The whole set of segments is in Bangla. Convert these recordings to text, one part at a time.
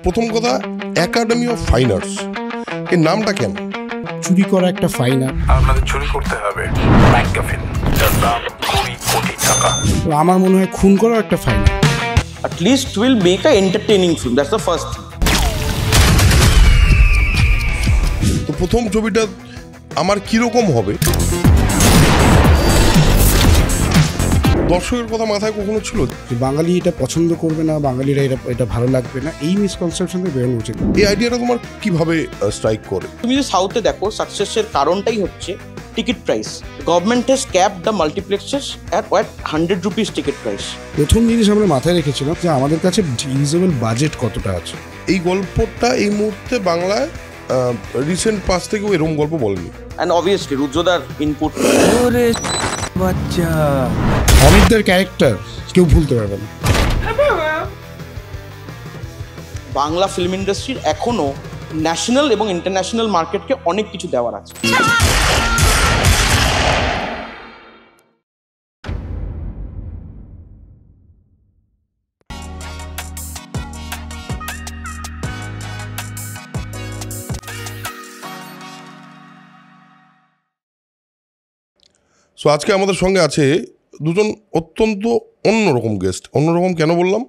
প্রথম কথা, একাডেমি অফ ফাইন আর্টস এর নামটা কেন? চুরি করা একটা ফাইন আর্ট। আপনাদের চুরি করতে হবে ম্যাকগাফিন, যার দাম 20 কোটি টাকা। আমার মনে হয় খুন করা একটা fine art. At least we'll make an entertaining film. That's the first thing. তো প্রথম ছবিটা আমার কিরকম হবে, দর্শকের কথা মাথায় কখনো ছিল? যে বাঙালি এটা পছন্দ করবে না, বাঙালিরা এটা ভালো লাগবে না, এই মিসকনসেপশন থেকে বেরোনো উচিত। এই আইডিয়াটা তোমার কিভাবে স্ট্রাইক করে? তুমি যদি সাউথে দেখো, সাকসেসের কারণটাই হচ্ছে ticket price. Government has capped the multiplexes at 100 rupees ticket price. প্রথম জিনিস আমরা মাথায় রেখেছিলাম যে আমাদের কাছে ইউজেবল বাজেট কতটা আছে। এই গল্পটা এই মুহূর্তে বাংলায় রিসেন্ট পাস থেকেও এরকম গল্প বলেনি। অ্যান্ড অবভিয়াসলি রুদ্রদার ইনপুট। অমিতদের ক্যারেক্টার কেউ ভুলতে পারবে না। বাংলা ফিল্ম ইন্ডাস্ট্রির এখনো ন্যাশনাল এবং ইন্টারন্যাশনাল মার্কেটকে অনেক কিছু দেওয়ার আছে। সো আজকে আমাদের সঙ্গে আছে দুজন অত্যন্ত অন্যরকম গেস্ট। অন্যরকম কেন বললাম,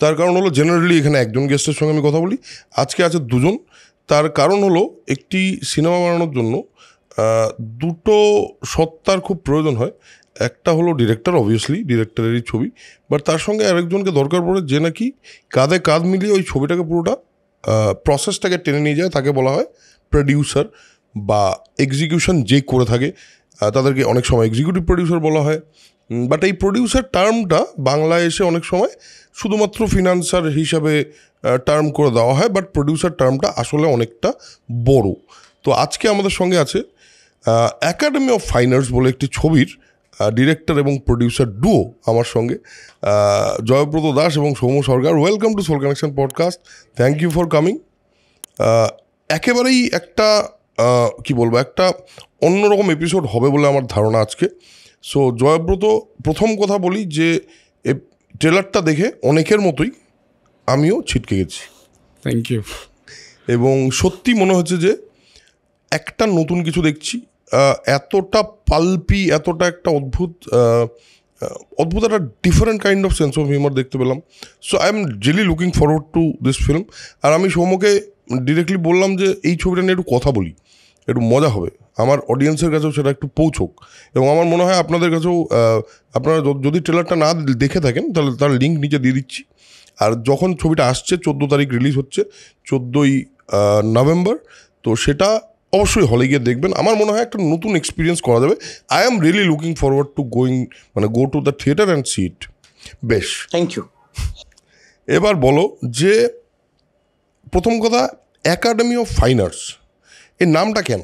তার কারণ হলো জেনারেলি এখানে একজন গেস্টের সঙ্গে আমি কথা বলি, আজকে আছে দুজন। তার কারণ হলো একটি সিনেমা বানানোর জন্য দুটো সত্তার খুব প্রয়োজন হয়। একটা হলো ডিরেক্টর, অবভিয়াসলি ডিরেক্টরেরই ছবি, বাট তার সঙ্গে আরেকজনকে দরকার পড়ে যে নাকি কাঁধে কাঁধ মিলিয়ে ওই ছবিটাকে পুরোটা প্রসেসটাকে টেনে নিয়ে যায়। তাকে বলা হয় প্রডিউসার বা এক্সিকিউশন যে করে থাকে তাদেরকে অনেক সময় এক্সিকিউটিভ প্রডিউসার বলা হয়। বাট এই প্রডিউসার টার্মটা বাংলায় এসে অনেক সময় শুধুমাত্র ফিনান্সার হিসাবে টার্ম করে দেওয়া হয়, বাট প্রডিউসার টার্মটা আসলে অনেকটা বড়। তো আজকে আমাদের সঙ্গে আছে একাডেমি অফ ফাইন আর্টস বলে একটি ছবির ডিরেক্টর এবং প্রডিউসার ডুও আমার সঙ্গে, জয়ব্রত দাস এবং Soumya Sarkar. Welcome to soul connection podcast, thank you for coming. একেবারেই একটা কি বলবো, একটা অন্যরকম এপিসোড হবে বলে আমার ধারণা আজকে। সো জয়ব্রত, প্রথম কথা বলি যে এই ট্রেলারটা দেখে অনেকের মতোই আমিও ছিটকে গেছি। Thank you. এবং সত্যি মনে হচ্ছে যে একটা নতুন কিছু দেখছি। এতটা পাল্পি, এতটা একটা অদ্ভুত একটা different kind of sense of humour দেখতে পেলাম। So I am really looking forward to this film. আর আমি সৌম্যকে ডিরেক্টলি বললাম যে এই ছবিটা নিয়ে একটু কথা বলি, একটু মজা হবে, আমার অডিয়েন্সের কাছেও সেটা একটু পৌঁছোক। এবং আমার মনে হয় আপনাদের কাছেও, আপনারা যদি ট্রেলারটা না দেখে থাকেন তাহলে তার লিঙ্ক নিচে দিয়ে দিচ্ছি। আর যখন ছবিটা আসছে 14 তারিখ রিলিজ হচ্ছে, 14ই নভেম্বর, তো সেটা অবশ্যই হলে গিয়ে দেখবেন। আমার মনে হয় একটা নতুন এক্সপিরিয়েন্স করা যাবে। I am really looking forward to go to the theatre and see it. বেশ, থ্যাংক ইউ। এবার বলো যে প্রথম কথা, একাডেমি অফ ফাইন আর্টস এর নামটা কেন?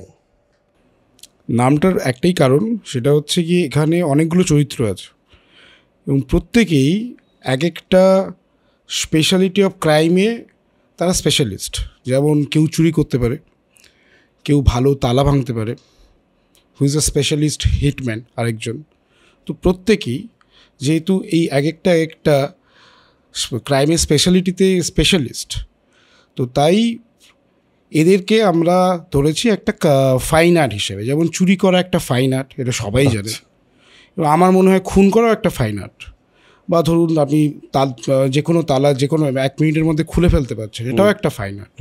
নামটার একটাই কারণ, সেটা হচ্ছে কি এখানে অনেকগুলো চরিত্র আছে এবং প্রত্যেকেই এক একটা স্পেশালিটি অফ ক্রাইমে তারা স্পেশালিস্ট। যেমন কেউ চুরি করতে পারে, কেউ ভালো তালা ভাঙতে পারে, who is a specialist hitman আরেকজন। তো প্রত্যেকেই যেহেতু এই এক একটা ক্রাইমের স্পেশালিটিতে স্পেশালিস্ট, তো তাই এদেরকে আমরা ধরেছি একটা ফাইন আর্ট হিসেবে। যেমন চুরি করা একটা ফাইন আর্ট, এটা সবাই জানে। এবং আমার মনে হয় খুন করাও একটা ফাইন আর্ট। বা ধরুন আপনি যে কোনো তালা যে কোনো 1 মিনিটের মধ্যে খুলে ফেলতে পারছেন, এটাও একটা ফাইন আর্ট।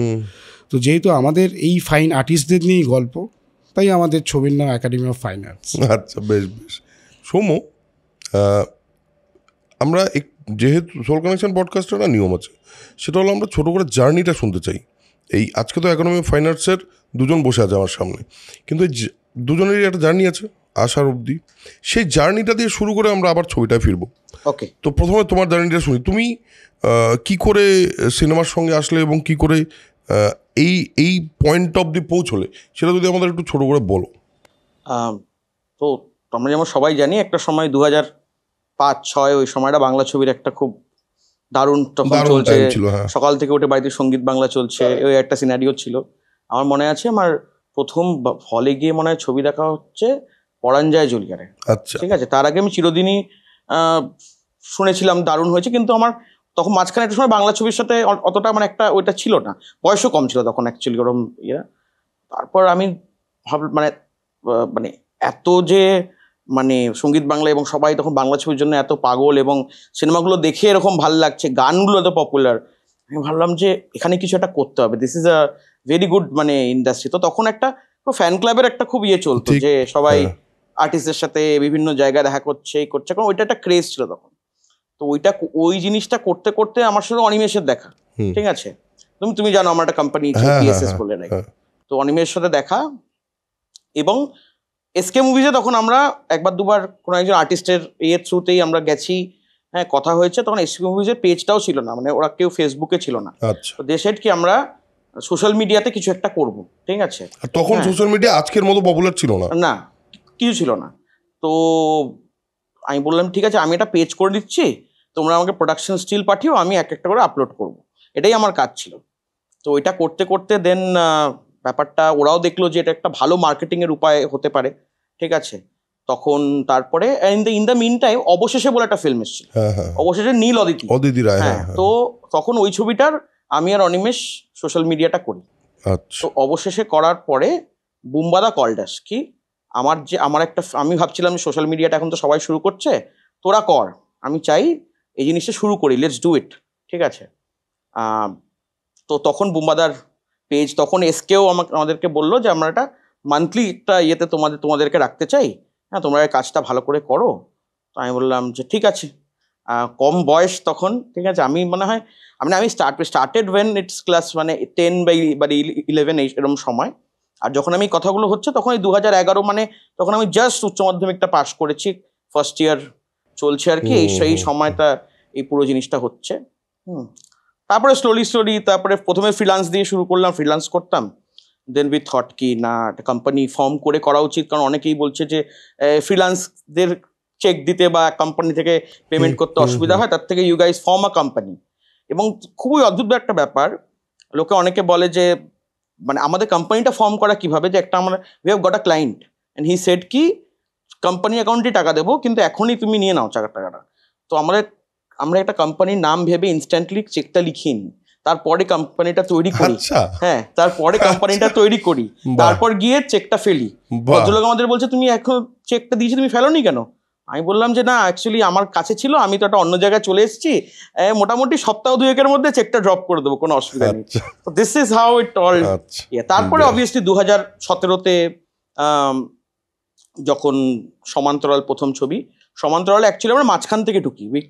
তো যেহেতু আমাদের এই ফাইন আর্টিস্টদের নিয়েই গল্প, তাই আমাদের ছবির নাম একাডেমি অফ ফাইন আর্টস। আচ্ছা, বেশ বেশ। সৌম্য, আমরা যেহেতু সোল কানেকশন পডকাস্টের একটা নিয়ম আছে, সেটা হলো আমরা ছোটো করে জার্নিটা শুনতে চাই। এই আজকে তো একাডেমি অফ ফাইন আর্টসের দুজন বসে আছে আমার সামনে, কিন্তু এই দুজনেরই একটা জার্নি আছে আসার অবধি। সেই জার্নিটা দিয়ে শুরু করে আমরা আবার ছবিটায় ফিরবো। ওকে, তো প্রথমে তোমার জার্নিটা শুনি। তুমি কি করে সিনেমার সঙ্গে আসলে এবং কি করে এই পয়েন্ট অবধি পৌঁছলে, সেটা যদি আমাদের একটু ছোটো করে বলো। তো আমরা যেমন সবাই জানি, একটা সময় 2005-06 ওই সময়টা বাংলা ছবির একটা খুব দারুণ তখন চলছে। সকাল থেকে উঠে বাড়িতে সঙ্গীত বাংলা চলছে, ওই একটা সিনারিও ছিল। আমার মনে আছে আমার প্রথম হলে গিয়ে মনে হয় ছবি দেখা হচ্ছে পরাঞ্জয় জুলিয়ারে। আচ্ছা, ঠিক আছে। তার আগে আমি চিরদিনই শুনেছিলাম দারুণ হয়েছে, কিন্তু আমার তখন মাঝখানে একটা সময় বাংলা ছবির সাথে অতটা মানে একটা ওইটা ছিল না, বয়সও কম ছিল তখন অ্যাকচুয়ালি ওরকম ইয়ে। তারপর আমি মানে মানে এত যে মানে সঙ্গীত বাংলা এবং সবাই তখন বাংলা ছবির জন্য এত পাগল এবং সিনেমাগুলো দেখে এরকম ভালো লাগছে, গানগুলো এত পপুলার, আমি ভাবলাম যে এখানে কিছু একটা করতে হবে, this is a very good মানে ইন্ডাস্ট্রি। তো তখন একটা ফ্যান ক্লাবের একটা খুব ইয়ে চলতো যে সবাই আর্টিস্টের সাথে বিভিন্ন জায়গায় দেখা করছে এই করছে, কারণ ওইটা একটা ক্রেজ ছিল তখন। তো ওই জিনিসটা করতে করতে আমার সাথে অনিমেষের দেখা, ঠিক আছে, তুমি জানো আমার একটা কোম্পানি পিএসএস বলে, তো অনিমেষের সাথে দেখা। এবং এসকে মুভিজে তখন আমরা একবার দুবার কোনো একজন আর্টিস্টের ইয়ের থ্রুতেই আমরা গেছি, হ্যাঁ কথা হয়েছে। তখন এসকে মুভিজের পেজটাও ছিল না, মানে ওরা কেউ ফেসবুকে ছিল না। তো দে সেড কি আমরা সোশ্যাল মিডিয়াতে কিছু একটা করব, ঠিক আছে। তখন সোশ্যাল মিডিয়া আজকের মতো পপুলার ছিল না, না কিছু ছিল না। তো আমি বললাম ঠিক আছে, আমি একটা পেজ করে দিচ্ছি, তোমরা আমাকে প্রোডাকশন স্টিল পাঠিও, আমি এক একটা করে আপলোড করব, এটাই আমার কাজ ছিল। তো এটা করতে করতে দেন ব্যাপারটা ওরাও দেখলো যে এটা একটা ভালো মার্কেটিংয়ের উপায় হতে পারে, ঠিক আছে। তখন তারপরে ইন দ্য মিন টাইম অবশেষে বলে একটা ফিল্ম এসেছিল, অবশেষে নীল অদিতি রায়, হ্যাঁ। তো তখন ওই ছবিটার আমি আর অনিমেষ সোশ্যাল মিডিয়াটা করি। তো অবশেষে করার পরে বুম্বাদা কলডাস কি আমার একটা, আমি ভাবছিলাম সোশ্যাল মিডিয়াটা এখন তো সবাই শুরু করছে, তোরা কর, আমি চাই এই জিনিসটা শুরু করি, লেটস ডু ইট, ঠিক আছে। তো তখন বুম্বাদার পেজ, তখন এসকেও আমাদেরকে বললো যে আমরা একটা মান্থলি একটা ইয়েতে তোমাদেরকে রাখতে চাই, হ্যাঁ তোমরা এই কাজটা ভালো করে করো। তো আমি বললাম যে ঠিক আছে, কম বয়স তখন, ঠিক আছে। আমি মনে হয় আমি স্টার্টেড ওয়েন ইটস ক্লাস মানে 10 বা 11 এরকম সময়। আর যখন আমি কথাগুলো হচ্ছে তখন এই 2011 মানে তখন আমি জাস্ট উচ্চ মাধ্যমিকটা পাস করেছি, ফার্স্ট ইয়ার চলছে আর কি, সেই সময়টা এই পুরো জিনিসটা হচ্ছে। তারপরে স্লোলি তারপরে প্রথমে ফ্রিল্যান্স দিয়ে শুরু করলাম, ফ্রিল্যান্স করতাম। দেন উই থট কি না একটা কোম্পানি ফর্ম করে করা উচিত, কারণ অনেকেই বলছে যে ফ্রিল্যান্সদের চেক দিতে বা কোম্পানি থেকে পেমেন্ট করতে অসুবিধা হয়, তার থেকে you guys form a company. এবং খুবই অদ্ভুত একটা ব্যাপার, লোকে অনেকে বলে যে মানে আমাদের কোম্পানিটা ফর্ম করা কিভাবে, যে একটা আমরা we have got a client and he said কি কোম্পানি অ্যাকাউন্টে টাকা দেবো, কিন্তু এখনই তুমি নিয়ে নাও টাকাটা। তো আমরা একটা কোম্পানির নাম ভেবে ইনস্ট্যান্টলি চেকটা লিখিয়ে নিই, তারপরে কোম্পানিটা তৈরি করি, হ্যাঁ তারপরে কোম্পানিটা তৈরি করি, তারপর গিয়ে চেকটা ফেলি। ভদ্রলোক আমাদের বলছে তুমি এখন চেকটা দিয়েছি তুমি ফেলোনি কেন? আমি বললাম যে না অ্যাকচুয়ালি আমার কাছে ছিল, আমি তো একটা অন্য জায়গায় চলে এসেছি, মোটামুটি সপ্তাহ 2-1 মধ্যে চেকটা ড্রপ করে দেবো, কোনো অসুবিধা নেই। তো this is how it all. তারপরে অবভিয়াসলি 2017-তে যখন সমান্তরাল প্রথম ছবি, সমান্তরাল অ্যাকচুয়ালি আমরা মাঝখান থেকে ঢুকি, we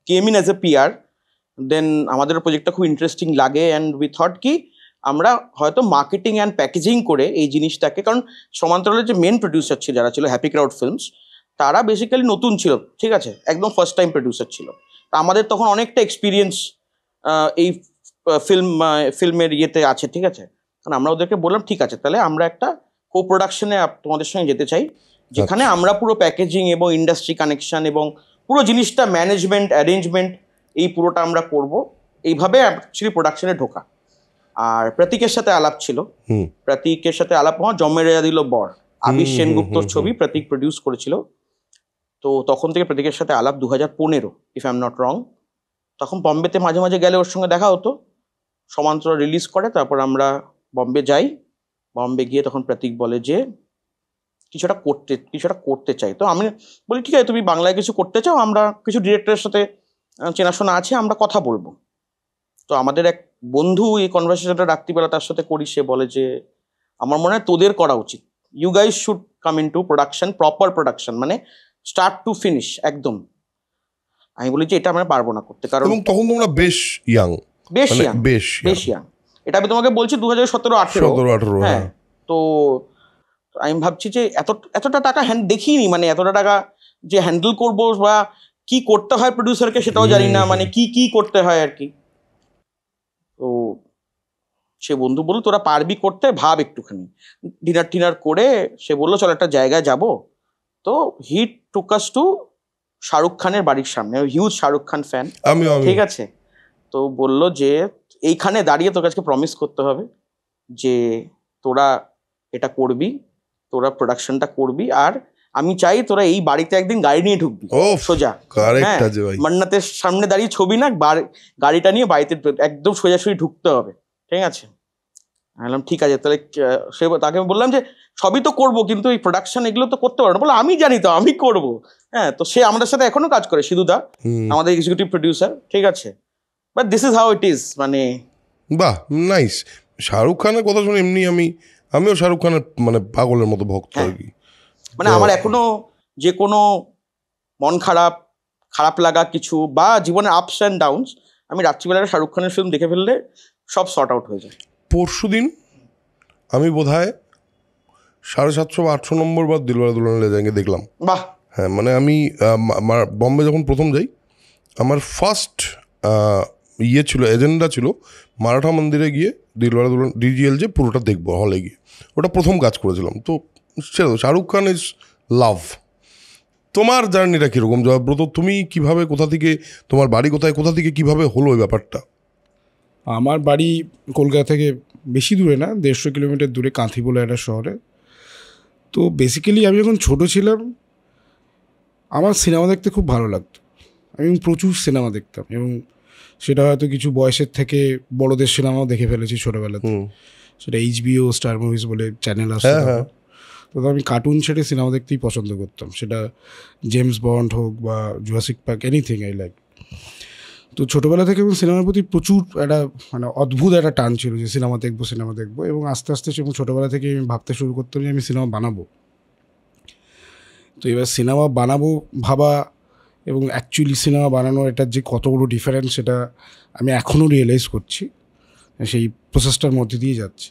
came in as a PR. Then আমাদের প্রজেক্টটা খুব ইন্টারেস্টিং লাগে অ্যান্ড উই থট কি আমরা হয়তো মার্কেটিং অ্যান্ড প্যাকেজিং করে এই জিনিসটাকে, কারণ সমান্তরালের যে মেন প্রডিউসার ছিল যারা ছিল হ্যাপি ক্রাউড ফিল্মস, তারা বেসিক্যালি নতুন ছিল, ঠিক আছে, একদম ফার্স্ট টাইম প্রডিউসার ছিল। তা আমাদের তখন অনেকটা এক্সপিরিয়েন্স এই ফিল্মের ইয়েতে আছে, ঠিক আছে। কারণ আমরা ওদেরকে বললাম ঠিক আছে তাহলে আমরা একটা কো প্রোডাকশনে তোমাদের সঙ্গে যেতে চাই, যেখানে আমরা পুরো প্যাকেজিং এবং ইন্ডাস্ট্রি কানেকশন এবং পুরো জিনিসটা ম্যানেজমেন্ট অ্যারেঞ্জমেন্ট এই পুরোটা আমরা করব। এইভাবে অ্যাকচুয়ালি প্রোডাকশনে ঢোকা। আর প্রতীকের সাথে আলাপ ছিল, প্রতীকের সাথে আলাপ হওয়া জন্মে রেজা দিল বর, আবির সেনগুপ্তর ছবি, প্রতীক প্রডিউস করেছিল। তো তখন থেকে প্রতীকের সাথে আলাপ 2015 ইফ আই এম নট রং। তখন বম্বেতে মাঝে মাঝে গেলে ওর সঙ্গে দেখা হতো, সমান্তরাল রিলিজ করে, তারপর আমরা বম্বে যাই। বম্বে গিয়ে তখন প্রতীক বলে যে কিছুটা করতে চাই। তো আমি বলি ঠিক আছে তুমি বাংলায় কিছু করতে চাও, আমরা কিছু ডিরেক্টরের সাথে চেনাশোনা আছে, আমরা কথা বলবো। তো আমাদের এক বন্ধু এই কনভারসেশনটা রাত্রিবেলা তার সাথে করি, সে বলে যে আমার মনে হয় তোদের করা উচিত, you guys should come in to production, proper production মানে স্টার্ট টু ফিনিশ একদম। আমি বলি যে এটা আমরা পারবো না করতে, কারণ তখন তোমরা বেশ ইয়াং। এটা আমি তোমাকে বলছি 2017-18। হ্যাঁ, তো আমি ভাবছি যে এতটা টাকা দেখিনি, মানে এতটা টাকা যে হ্যান্ডেল করবো বা কি করতে হয় প্রডিউসারকে সেটাও জানি না, মানে কি করতে হয় আর কি। তো সে বন্ধু বলল তোরা পারবি করতে, ভাব একটুখানি। ডিনার করে সে বললো চল একটা জায়গায় যাব। তো হি টুক আস টু শাহরুখ খানের বাড়ির সামনে, হিউজ শাহরুখ খান ফ্যান, ঠিক আছে। তো বললো যে এইখানে দাঁড়িয়ে তোর কাছে প্রমিস করতে হবে যে তোরা এটা করবি, তোরা প্রোডাকশনটা করবি, আর আমি চাই তোরা এই বাড়িতে একদিন গাড়ি নিয়ে ঢুকবি সোজা, মান্নাতের সামনে দাঁড়িয়ে ছবি না, গাড়িটা নিয়ে বাড়িতে একদম সোজাসুজি ঢুকতে হবে, ঠিক আছে? বললাম ঠিক আছে। তাহলে তাকে বললাম যে সবই তো করবো, কিন্তু এই প্রোডাকশন এগুলো তো করতে পারবো না। বলে আমি জানি তো, আমি করবো। হ্যাঁ, তো সে আমাদের সাথে এখনো কাজ করে, সিধুদা আমাদের এক্সিকিউটিভ প্রডিউসার, ঠিক আছে? But this is how it is. মানে বাহ, নাইস। শাহরুখ খানের কথা শুনে এমনি আমিও শাহরুখ খানের মানে পাগলের মতো ভক্ত আর কি। মানে আমার এখনো যে কোনো মন খারাপ লাগা কিছু বা জীবনের আপস অ্যান্ড ডাউনস, আমি রাত্রিবেলায় শাহরুখ খানের ফিল্ম দেখে ফেললে সব সর্ট আউট হয়ে যায়। পরশুদিন আমি বোধহয় 750 বা 800 নম্বর বার দিলওয়ালে দুলহানিয়া লে জায়েঙ্গে দেখলাম। বাহ। হ্যাঁ, মানে আমি বম্বে যখন প্রথম যাই, আমার ফার্স্ট ছিল, এজেন্ডা ছিল মারাঠা মন্দিরে গিয়ে দিলওয়ালে দুলহানিয়া ডিজিএল যে পুরোটা দেখবো হলে গিয়ে। ওটা প্রথম কাজ করেছিলাম। তো শাহরুখ খান ইজ লাভ। তোমার জার্নিটা কীরকম জয়ব্রত? তুমি কিভাবে, কোথা থেকে, তোমার বাড়ি কোথায়, কোথা থেকে কিভাবে হলো ওই ব্যাপারটা? আমার বাড়ি কলকাতা থেকে বেশি দূরে না, 150 কিলোমিটার দূরে কাঁথি বলে একটা শহরে। তো বেসিক্যালি আমি যখন ছোটো ছিলাম আমার সিনেমা দেখতে খুব ভালো লাগতো। আমি প্রচুর সিনেমা দেখতাম, এবং সেটা হয়তো কিছু বয়সের থেকে বড়দের সিনেমাও দেখে ফেলেছি ছোটোবেলাতে। সেটা HBO, স্টার মুভিজ বলে চ্যানেল আসতো। তো আমি কার্টুন ছেড়ে সিনেমা দেখতেই পছন্দ করতাম, সেটা জেমস বন্ড হোক বা Jurassic park, anything I like. তো ছোটোবেলা থেকে এবং সিনেমার প্রতি প্রচুর একটা মানে অদ্ভুত একটা টান ছিল যে সিনেমা দেখবো। এবং আস্তে আস্তে ছোটোবেলা থেকে আমি ভাবতে শুরু করতাম যে আমি সিনেমা বানাবো। তো এবার সিনেমা বানাবো ভাবা এবং অ্যাকচুয়ালি সিনেমা বানানো, এটার যে কত বড় ডিফারেন্স সেটা আমি এখনও রিয়েলাইজ করছি, সেই প্রসেসটার মধ্যে দিয়ে যাচ্ছি।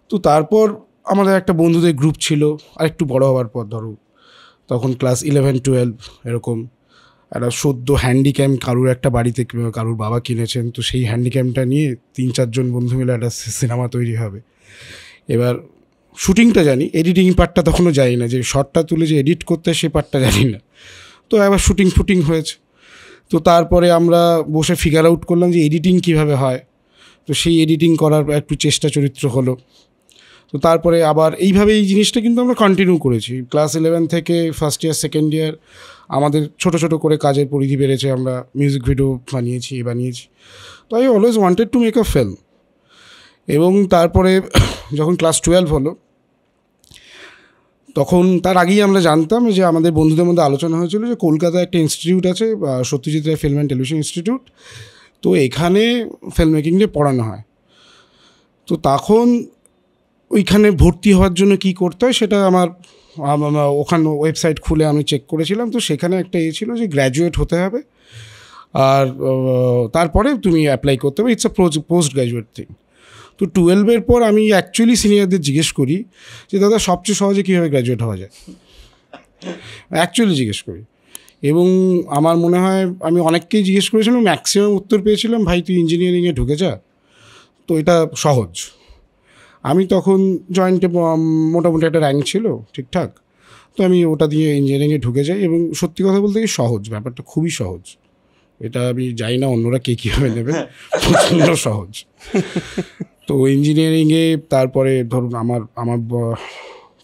তো তারপর আমাদের একটা বন্ধুদের গ্রুপ ছিল, আর একটু বড়ো হওয়ার পর ধরো তখন ক্লাস 11-12 এরকম, একটা সদ্য হ্যান্ডিক্যাম কারুর একটা বাড়িতে কারুর বাবা কিনেছেন, তো সেই হ্যান্ডিক্যামটা নিয়ে 3-4 জন বন্ধু মিলে একটা সিনেমা তৈরি হবে। এবার শুটিংটা জানি, এডিটিং পার্টটা তখনও জানি না, যে শর্টটা তুলে যে এডিট করতে সেই পার্টটা জানি না। তো এবার শুটিং হয়েছে। তো তারপরে আমরা বসে ফিগার আউট করলাম যে এডিটিং কীভাবে হয়। তো সেই এডিটিং করার একটু চেষ্টা চরিত্র হলো। তো তারপরে আবার এইভাবে এই জিনিসটা কিন্তু আমরা কন্টিনিউ করেছি। ক্লাস 11 থেকে ফার্স্ট ইয়ার সেকেন্ড ইয়ার আমাদের ছোটো ছোটো করে কাজের পরিধি বেড়েছে, আমরা মিউজিক ভিডিও বানিয়েছি। তো I always wanted to make a film. এবং তারপরে যখন ক্লাস 12 হলো, তখন তার আগেই আমরা জানতাম যে আমাদের বন্ধুদের মধ্যে আলোচনা হয়েছিল যে কলকাতায় একটা ইনস্টিটিউট আছে, Satyajit Ray film and television institute. তো এখানে ফিল্ম মেকিং নিয়ে পড়ানো হয়। তো তখন ওইখানে ভর্তি হওয়ার জন্য কী করতে হয় সেটা আমার ওখানে ওয়েবসাইট খুলে আমি চেক করেছিলাম। তো সেখানে একটা ছিল যে গ্র্যাজুয়েট হতে হবে, আর তারপরে তুমি অ্যাপ্লাই করতে হবে, it's a post graduate thing. তো 12-এর পর আমি অ্যাকচুয়ালি সিনিয়রদের জিজ্ঞেস করি যে দাদা সবচেয়ে সহজে কীভাবে গ্র্যাজুয়েট হওয়া যায়, অ্যাকচুয়ালি জিজ্ঞেস করি। এবং আমার মনে হয় আমি অনেককেই জিজ্ঞেস করেছিলাম, ম্যাক্সিমাম উত্তর পেয়েছিলাম ভাই তুই ইঞ্জিনিয়ারিংয়ে ঢুকে যা, তো এটা সহজ। আমি তখন জয়েন্টে মোটামুটি একটা র্যাঙ্ক ছিল ঠিকঠাক, তো আমি ওটা দিয়ে ইঞ্জিনিয়ারিংয়ে ঢুকে যাই। এবং সত্যি কথা বলতে কি সহজ, ব্যাপারটা খুবই সহজ। এটা আমি জানি না অন্যরা কে কীভাবে নেবে, প্রচণ্ড সহজ। তো ইঞ্জিনিয়ারিংয়ে তারপরে ধরুন আমার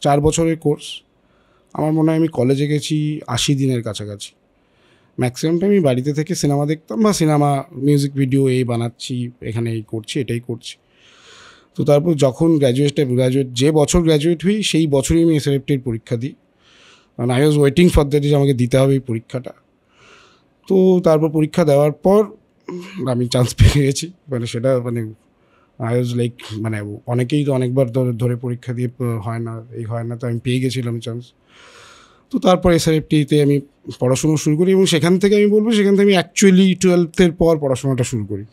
4 বছরের কোর্স। আমার মনে হয় আমি কলেজে গেছি 80 দিনের কাছাকাছি। ম্যাক্সিমাম টাইম আমি বাড়িতে থেকে সিনেমা দেখতাম, বা সিনেমা মিউজিক ভিডিও এই বানাচ্ছি, এখানে এই করছি, এটাই করছি। তো তারপর যখন গ্র্যাজুয়েট যে বছর গ্র্যাজুয়েট হই সেই বছরই আমি SRFTর পরীক্ষা দিই, কারণ I was waiting for that, যে আমাকে দিতে হবে এই পরীক্ষাটা। তো তারপর পরীক্ষা দেওয়ার পর আমি চান্স পেয়ে গেছি। মানে সেটা মানে আই ওয়াজ লাইক, মানে অনেকেই তো অনেকবার ধরে পরীক্ষা দিয়ে হয় না, তো আমি পেয়ে গেছিলাম চান্স। তো তারপর SRFTতে আমি পড়াশুনো শুরু করি, এবং সেখান থেকে আমি বলবো সেখান থেকে আমি অ্যাকচুয়ালি 12th পর পড়াশোনাটা শুরু করি।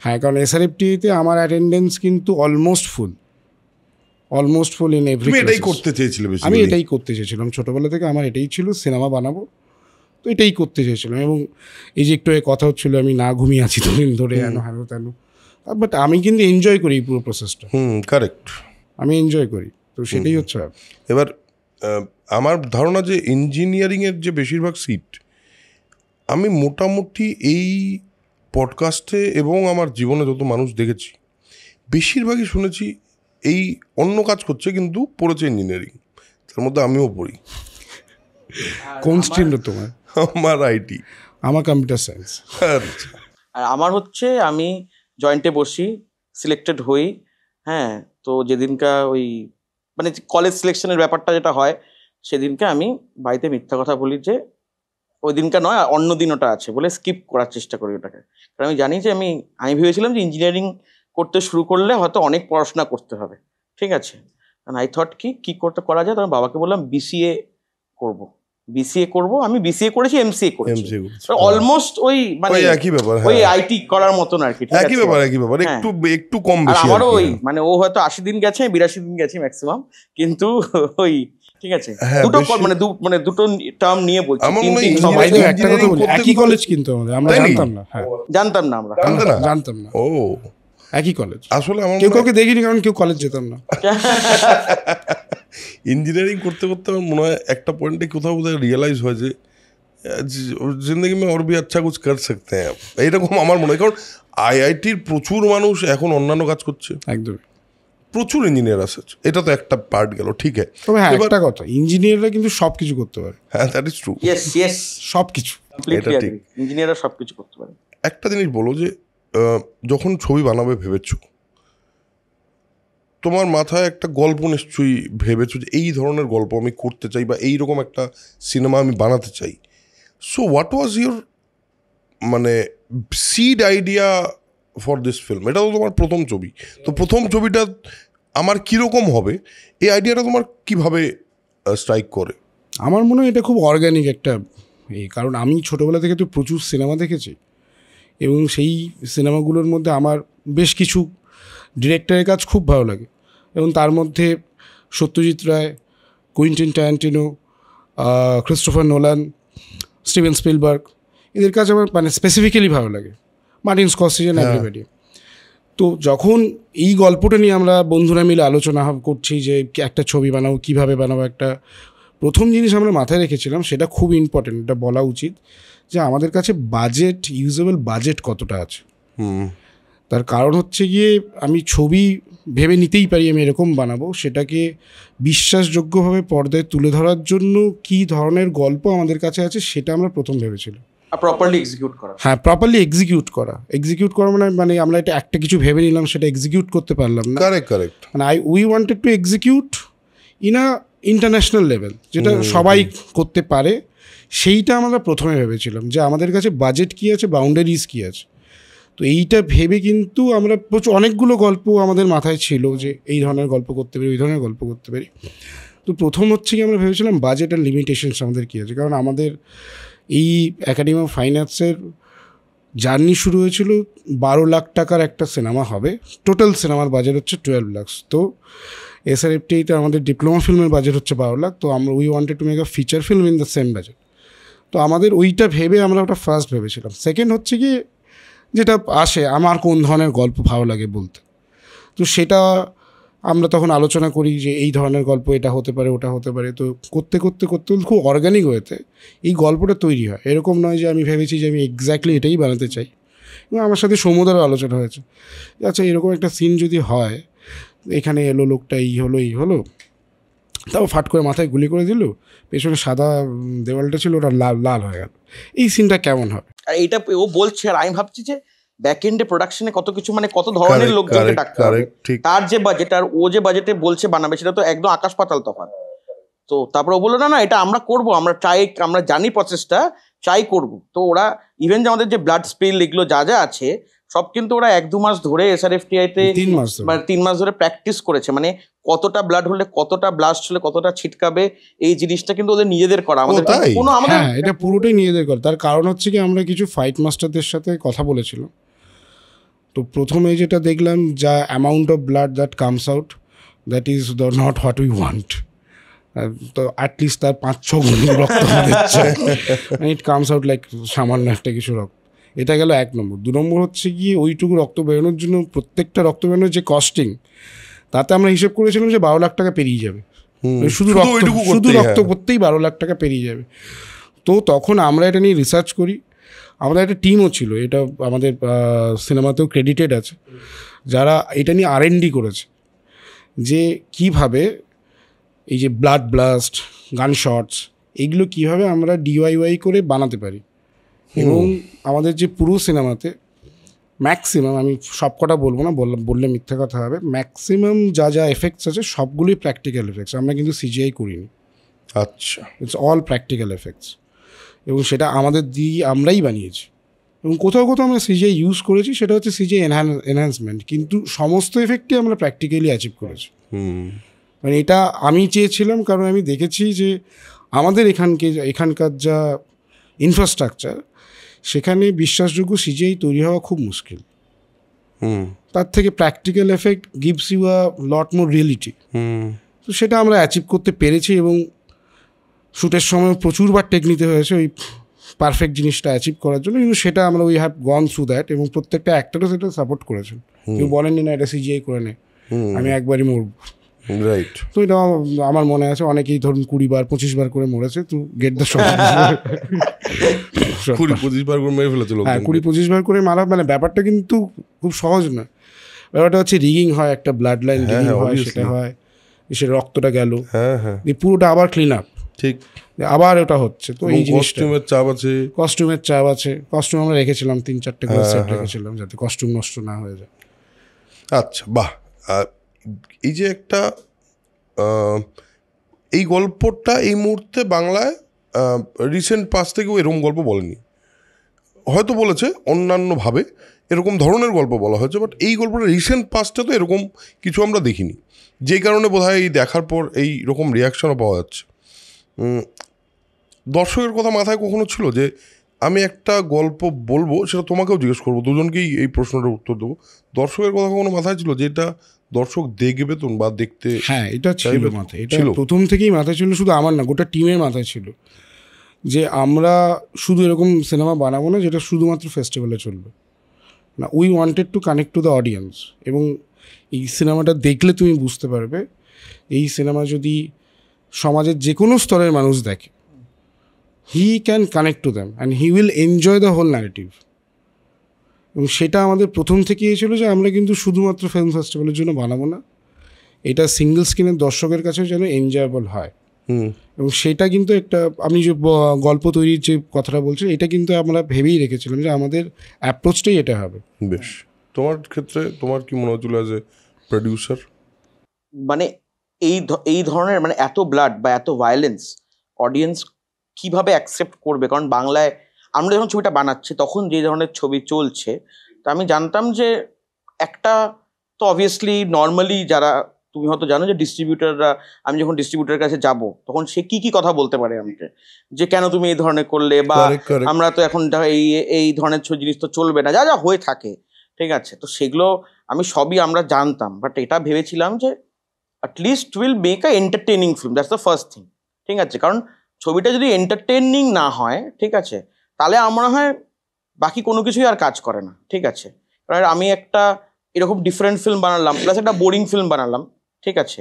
হ্যাঁ, কারণ SRFTতে আমার অ্যাটেন্ডেন্স কিন্তু অলমোস্ট ফুল ইন এভরি। আমি এটাই করতে চেয়েছিলাম ছোটোবেলা থেকে, আমার এটাই ছিল, সিনেমা বানাবো, তো এটাই করতে চেয়েছিলাম। এবং এই যে একটু কথা হচ্ছিলো আমি না ঘুমিয়ে আছি দুদিন ধরে, তেন, বাট আমি কিন্তু এনজয় করি এই পুরো প্রসেসটা। কারেক্ট, আমি এনজয় করি, তো সেটাই হচ্ছে। এবার আমার ধারণা যে ইঞ্জিনিয়ারিংয়ের যে বেশিরভাগ সিট, আমি মোটামুটি এই পডকাস্টে এবং আমার জীবনে যত মানুষ দেখেছি বেশিরভাগই শুনেছি এই অন্য কাজ করছে কিন্তু পড়েছে ইঞ্জিনিয়ারিং। তার মধ্যে আমিও পড়ি। কোন স্ট্রিমটা তোমার? আমার আইটি। আমার কম্পিউটার সায়েন্স। আর আমার হচ্ছে আমি জয়েন্টে বসি, সিলেক্টেড হই। হ্যাঁ, তো যেদিনকা ওই মানে কলেজ সিলেকশনের ব্যাপারটা যেটা হয়, সেদিনকে আমি বাড়িতে মিথ্যা কথা বলি যে ওই দিনটা নয় অন্য দিন ওটা আছে বলে স্কিপ করার চেষ্টা করি ওটাকে। কারণ আমি জানি যে আমি ভেবেছিলাম যে ইঞ্জিনিয়ারিং করতে শুরু করলে হয়তো অনেক পড়াশোনা করতে হবে, ঠিক আছে। আই থট কি করতে করা যায়, তখন বাবাকে বললাম বিসিএ করব। আমি বিসিএ করেছি, এমসিএ করেছি, অলমোস্ট ওই মানে একই ব্যাপার, ওই আইটি করার মতন আর কি। একই ব্যাপার একটু কম বেশি। আমারও ওই মানে ও হয়তো 80 দিন গেছে, 82 দিন গেছি ম্যাক্সিমাম, কিন্তু ওই ঠিক আছে দুটো মানে দুটো টার্ম নিয়ে বলছি। একটা কথা বলি, একই কলেজ কিন্তু আমরা জানতাম না। হ্যাঁ, জানতাম না, আমরা জানতাম না। ও একই কলেজ। আসলে আমার কেউ কাউকে দেখিনি, কারণ কেউ কলেজ যেতাম না। ইঞ্জিনিয়ারিং করতে করতে আমার মনে হয় একটা পয়েন্টে কোথাও বোধহয় রিয়েলাইজ হয় যে জিন্দগি মে और भी अच्छा कुछ कर सकते हैं, এইরকম আমার মনে হয়। কারণ আইআইটির প্রচুর মানুষ এখন অন্যান্য কাজ করছে, একদম প্রচুর ইঞ্জিনিয়ার আছে, এটা তো একটা পার্ট গেল, ঠিক আছে। তবে হ্যাঁ, একটা কথা, ইঞ্জিনিয়াররা কিন্তু সবকিছু করতে পারে। হ্যাঁ, দ্যাট ইজ ট্রু। ইয়েস সবকিছু, এটা ঠিক। ইঞ্জিনিয়াররা সবকিছু করতে পারে। একটা জিনিস বলো যে যখন ছবি বানাবে ভেবেছো, তোমার মাথায় একটা গল্প নিশ্চয়ই ভেবেছো যে এই ধরনের গল্প আমি করতে চাই বা এইরকম একটা সিনেমা আমি বানাতে চাই। সো হোয়াট ওয়াজ ইউর মানে seed idea for this film? এটা তো তোমার প্রথম ছবি, তো প্রথম ছবিটা আমার কীরকম হবে এই আইডিয়াটা তোমার কিভাবে স্ট্রাইক করে? আমার মনে হয় এটা খুব অর্গ্যানিক একটা কারণ আমি ছোটোবেলা থেকে তো প্রচুর সিনেমা দেখেছি, এবং সেই সিনেমাগুলোর মধ্যে আমার বেশ কিছু ডিরেক্টরের কাজ খুব ভালো লাগে, এবং তার মধ্যে Satyajit Ray, Quentin Tarantino, Christopher Nolan, Steven Spielberg, এদের কাজ আমার মানে স্পেসিফিক্যালি ভালো লাগে, মার্টিন স্কর্সেজে, এভরিবডি। তো যখন এই গল্পটা নিয়ে আমরা বন্ধুরা মিলে আলোচনা করছি যে একটা ছবি বানাবো, কীভাবে বানাবো, একটা প্রথম জিনিস আমরা মাথায় রেখেছিলাম, সেটা খুব ইম্পর্টেন্ট, এটা বলা উচিত, যে আমাদের কাছে বাজেট, ইউজেবল বাজেট কতটা আছে। তার কারণ হচ্ছে গিয়ে আমি ছবি ভেবে নিতেই পারি আমি এরকম বানাবো, সেটাকে বিশ্বাসযোগ্যভাবে পর্দায় তুলে ধরার জন্য কী ধরনের গল্প আমাদের কাছে আছে সেটা আমরা প্রথম ভেবেছিলাম। প্রপারলি এক্সিকিউট করা। হ্যাঁ, প্রপারলি এক্সিকিউট করা মানে আমরা এটা একটা কিছু ভেবে নিলাম, সেটা এক্সিকিউট করতে পারলাম না। কারেক্ট। মানে we wanted to execute in a international level, যেটা সবাই করতে পারে, সেইটা আমরা প্রথমে ভেবেছিলাম যে আমাদের কাছে বাজেট কী আছে, বাউন্ডারিজ কী আছে। তো এইটা ভেবে কিন্তু আমরা অনেকগুলো গল্প আমাদের মাথায় ছিল যে এই ধরনের গল্প করতে পারি, ওই ধরনের গল্প করতে পারি। তো প্রথম হচ্ছে কি আমরা ভেবেছিলাম বাজেট আর লিমিটেশনস আমাদের কী আছে, কারণ আমাদের এই একাডেমি অফ ফাইন আর্টসের জার্নি শুরু হয়েছিল 12 লাখ টাকার একটা সিনেমা হবে, টোটাল সিনেমার বাজেট হচ্ছে 12 লাখ। তো এসআরএফটিতে আমাদের ডিপ্লোমা ফিল্মের বাজেট হচ্ছে 12 লাখ। তো আমরা we wanted to make a feature film in the same budget. তো আমাদের ওইটা ভেবে আমরা ওটা ফার্স্ট ভেবেছিলাম। সেকেন্ড হচ্ছে কি, যেটা আসে আমার কোন ধরনের গল্প ভালো লাগে বলতে, তো সেটা আমরা তখন আলোচনা করি যে এই ধরনের গল্প এটা হতে পারে, ওটা হতে পারে। তো করতে করতে খুব অর্গ্যানিক হয়েছে এই গল্পটা তৈরি হয়। এরকম নয় যে আমি ভেবেছি যে আমি এক্স্যাক্টলি এটাই বানাতে চাই। এবং আমার সাথে সমুদ্রের আলোচনা হয়েছে, আচ্ছা এরকম একটা সিন যদি হয়, এখানে এলো লোকটা এই হলো, তাও ফাট করে মাথায় গুলি করে দিল, পেছনে সাদা দেওয়ালটা ছিল ওটা লাল হয়ে গেল, এই সিনটা কেমন হবে। আর এইটা ও বলছে, আর আমি ভাবছি যে ব্যাক এন্ডে প্রোডাকশনে কত কিছু, মানে কত ধরনের লোকজনকে ডাকতে হবে, তার যে বাজেট আর ও যে বাজেটে বলছে বানাবে সেটা তো একদম আকাশ পাতাল তফাৎ। তো তারপর ও বললো না এটা আমরা করবো, আমরা জানি প্রসেসটা, চাই করবো। তো ওরা ইভেন যে আমাদের যে ব্লাড স্পিল এগুলো যা আছে সব কিন্তু ওরা 1-2 মাস ধরে এসআরএফটিআইতে 3 মাস ধরে প্র্যাকটিস করেছে। মানে কতটা ব্লাড হলে, কতটা ব্লাস্ট হলে, কতটা ছিটকাবে, এই জিনিসটা কিন্তু ওদের নিজেদের করা। আমাদের এটা পুরোটাই নিজেদের করা। তার কারণ হচ্ছে কি, আমরা কিছু ফাইট মাস্টারদের সাথে কথা বলেছিলাম। তো প্রথমে যেটা দেখলাম, যা amount of blood that comes out, that is not what we want. তো অ্যাটলিস্ট তার 5-6 গুণ রক্ত হচ্ছে, ইট কামস আউট লাইক সামান্য একটা কিছু রক্ত। এটা গেল 1 নম্বর। 2 নম্বর হচ্ছে গিয়ে ওইটুকু রক্ত বেরোনোর জন্য প্রত্যেকটা রক্ত বেরোনোর যে কস্টিং, তাতে আমরা হিসেব করেছিলাম যে 12 লাখ টাকা পেরিয়ে যাবে, শুধু রক্ত করতেই 12 লাখ টাকা পেরিয়ে যাবে। তো তখন আমরা এটা নিয়ে রিসার্চ করি। আমাদের একটা টিমও ছিল, এটা আমাদের সিনেমাতেও ক্রেডিটেড আছে, যারা এটা নিয়ে R&D করেছে, যে কিভাবে এই যে ব্লাড ব্লাস্ট, গান শটস, এইগুলো কীভাবে আমরা ডিওয়াইওয়াই করে বানাতে পারি। এবং আমাদের যে পুরো সিনেমাতে ম্যাক্সিমাম, আমি সব কটা বলবো না, বললে মিথ্যা কথা হবে, ম্যাক্সিমাম যা যা এফেক্টস আছে সবগুলোই প্র্যাকটিক্যাল এফেক্টস, আমরা কিন্তু সিজিআই করিনি। আচ্ছা, ইটস অল প্র্যাকটিক্যাল এফেক্টস, এবং সেটা আমাদের আমরাই বানিয়েছি। এবং কোথাও কোথাও আমরা সিজিআই ইউজ করেছি, সেটা হচ্ছে সিজিআই এনহ্যান্সমেন্ট, কিন্তু সমস্ত এফেক্টই আমরা প্র্যাকটিক্যালি অ্যাচিভ করেছি। মানে এটা আমি চেয়েছিলাম, কারণ আমি দেখেছি যে আমাদের এখানকার যা ইনফ্রাস্ট্রাকচার, সেখানে বিশ্বাসযোগ্য সিজিআই তৈরি হওয়া খুব মুশকিল। তার থেকে practical effect gives you a lot more reality. তো সেটা আমরা অ্যাচিভ করতে পেরেছি, এবং শ্যুটের সময় প্রচুরবার টেক নিতে হয়েছে ওই পারফেক্ট জিনিসটা অ্যাচিভ করার জন্য, কিন্তু সেটা আমরা we have gone through that, এবং প্রত্যেকটা অ্যাক্টরও সেটা সাপোর্ট করেছেন। কেউ বলেননি না এটা সিজিআই করে নে, আমি একবারই মরব। রাইট। তো এটা আমার মনে আছে, অনেকেই ধরুন 20 বার 25 বার করে মরেছে। তো গেট দ্য শট, 20-25 বার করে মেরে ফেলেছিল। হ্যাঁ, 20-25 বার করে মারা, মানে ব্যাপারটা কিন্তু খুব সহজ না। ব্যাপারটা হচ্ছে রিগিং হয়, একটা ব্লাড লাইন রিগিং হয়, সেটা হয়, সে রক্তটা গেল, পুরোটা আবার ক্লিন আপ, ঠিক আবার ওটা হচ্ছে। তো এই কস্টিউমের চাপ আছে, কস্টিউম আমরা রেখেছিলাম 3-4টে করে সেট রেখেছিলাম, যাতে কস্টিউম নষ্ট না হয়ে যায়। আচ্ছা, বাহ। এই যে একটা এই গল্পটা এই মুহূর্তে বাংলায় রিসেন্ট পাস থেকেও এরকম গল্প বলেনি, হয়তো বলেছে অন্যান্যভাবে এরকম ধরনের গল্প বলা হয়েছে, বাট এই গল্পটা রিসেন্ট পাস্টে তো এরকম কিছু আমরা দেখিনি, যেই কারণে বোধহয় এই দেখার পর এই রকম রিয়াকশনও পাওয়া যাচ্ছে। দর্শকের কথা মাথায় কখনো ছিল যে আমি একটা গল্প বলবো, সেটা তোমাকেও জিজ্ঞেস করবো, দুজনকেই এই প্রশ্নটার উত্তর দেবো, দর্শকের কথা কখনো মাথায় ছিল যে এটা দর্শক দেখবে তো বা দেখতে? হ্যাঁ, এটা ছিল মাথায়, এটা প্রথম থেকেই মাথায় ছিল, শুধু আমার না, গোটা টিমের মাথায় ছিল যে আমরা শুধু এরকম সিনেমা বানাবো না যেটা শুধুমাত্র ফেস্টিভ্যালে চলবে না, we wanted to connect to the audience. এবং এই সিনেমাটা দেখলে তুমি বুঝতে পারবে, এই সিনেমা যদি সমাজের যে কোনো স্তরের মানুষ দেখে, he can connect to them and he will enjoy the whole narrative. এবং সেটা আমাদের প্রথম থেকেই ছিল যে আমরা কিন্তু শুধুমাত্র ফিল্ম ফেস্টিভ্যালের জন্য বানাবো না, এটা সিঙ্গেল স্ক্রিনের দর্শকের কাছেও যেন এনজয়েবল হয়। এবং সেটা কিন্তু একটা, আপনি যে গল্প তৈরির যে কথাটা বলছেন, এটা কিন্তু আমরা ভেবেই রেখেছিলাম যে আমাদের অ্যাপ্রোচটাই এটা হবে। বেশ, তোমার ক্ষেত্রে তোমার কি মনে হচ্ছিল অ্যাজ এ প্রডিউসার? মানে এই ধরনের, মানে এত ব্লাড বা এত ভায়োলেন্স অডিয়েন্স কিভাবে অ্যাকসেপ্ট করবে? কারণ বাংলায় আমরা যখন ছবিটা বানাচ্ছি তখন যে ধরনের ছবি চলছে, তো আমি জানতাম যে একটা, তো অবভিয়াসলি নর্মালি যারা, তুমি হয়তো জানো যে ডিস্ট্রিবিউটাররা, আমি যখন ডিস্ট্রিবিউটারের কাছে যাব তখন সে কি কথা বলতে পারে আমাকে, যে কেন তুমি এই ধরনের করলে, বা আমরা তো এখন এই ধরনের জিনিস তো চলবে না, যা যা হয়ে থাকে, ঠিক আছে। তো সেগুলো আমি সবই আমরা জানতাম, বাট এটা ভেবেছিলাম যে at least will make a entertaining film, that's the first thing, ঠিক আছে। কারণ ছবিটা যদি এন্টারটেনিং না হয়, ঠিক আছে, তাহলে আমার হয় বাকি কোনো কিছুই আর কাজ করে না, ঠিক আছে। কারণ আমি একটা এরকম ডিফারেন্ট ফিল্ম বানালাম, প্লাস একটা বোরিং ফিল্ম বানালাম, ঠিক আছে,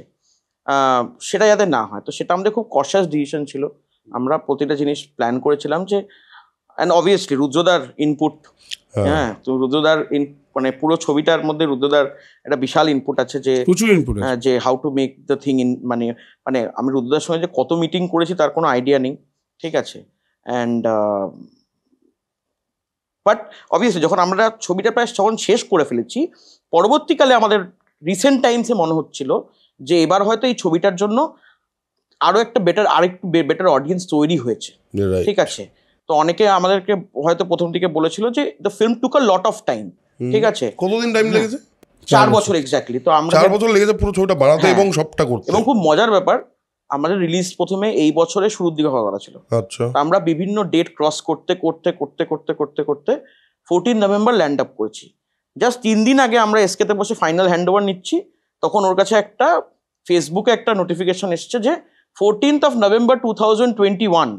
সেটা যাতে না হয়। তো সেটা আমাদের খুব কশাস ডিসিশন ছিল, আমরা প্রতিটা জিনিস প্ল্যান করেছিলাম যে, অ্যান্ড অবভিয়াসলি রুদ্রদার ইনপুট, হ্যাঁ, তো রুদ্রদার মানে পুরো ছবিটার মধ্যে রুদ্রদার একটা বিশাল ইনপুট আছে, যে প্রচুর ইনপুট, যে how to make the thing in, মানে আমি রুদ্রদার সঙ্গে যে কত মিটিং করেছি তার কোনো আইডিয়া নেই, ঠিক আছে। অ্যান্ড বাট অবভিয়াসলি যখন আমরা ছবিটা প্রায় যখন শেষ করে ফেলেছি, পরবর্তীকালে আমাদের রিসেন্ট টাইমসে মনে হচ্ছিল যে এবার হয়তো এই ছবিটার জন্য আরেকটু বেটার অডিয়েন্স তৈরি হয়েছে, ঠিক আছে। তো অনেকে আমাদেরকে হয়তো প্রথম দিকে বলেছিল যে the film took a lot of time, ঠিক আছে। কতদিন টাইম লেগেছে? 4 বছর এক্স্যাক্টলি। তো আমরা 4 বছর লেগেছে পুরো ছবিটা বানাতে এবং সবটা করতে। এবং খুব মজার ব্যাপার, আমাদের রিলিজ প্রথমে এই বছরের শুরুর দিকে হওয়ার কথা ছিল। আচ্ছা, আমরা বিভিন্ন ডেট ক্রস করতে 14 নভেম্বর ল্যান্ড আপ করেছি। জাস্ট 3 দিন আগে আমরা এসকেতে বসে ফাইনাল হ্যান্ড ওভার নিচ্ছি, তখন ওর কাছে একটা ফেসবুকে একটা নোটিফিকেশন এসছে যে 14th of November 2021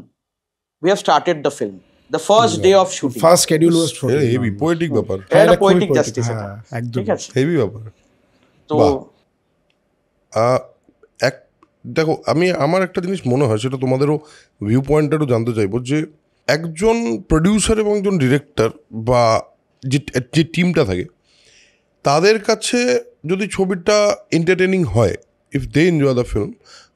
we have started the film, the first day of shooting, first schedule was for heavy poetic ব্যাপার, এটা পোয়েটিক জাস্টিস, একদম ঠিক আছে, হেভি ব্যাপার। তো দেখো, আমার একটা জিনিস মনে হয়, সেটা তোমাদেরও ভিউ পয়েন্টটাও জানতে চাইবো, যে একজন প্রডিউসার এবং একজন ডিরেক্টর বা যে টিমটা থাকে, তাদের কাছে যদি ছবিটা এন্টারটেনিং হয়, if they enjoy the film,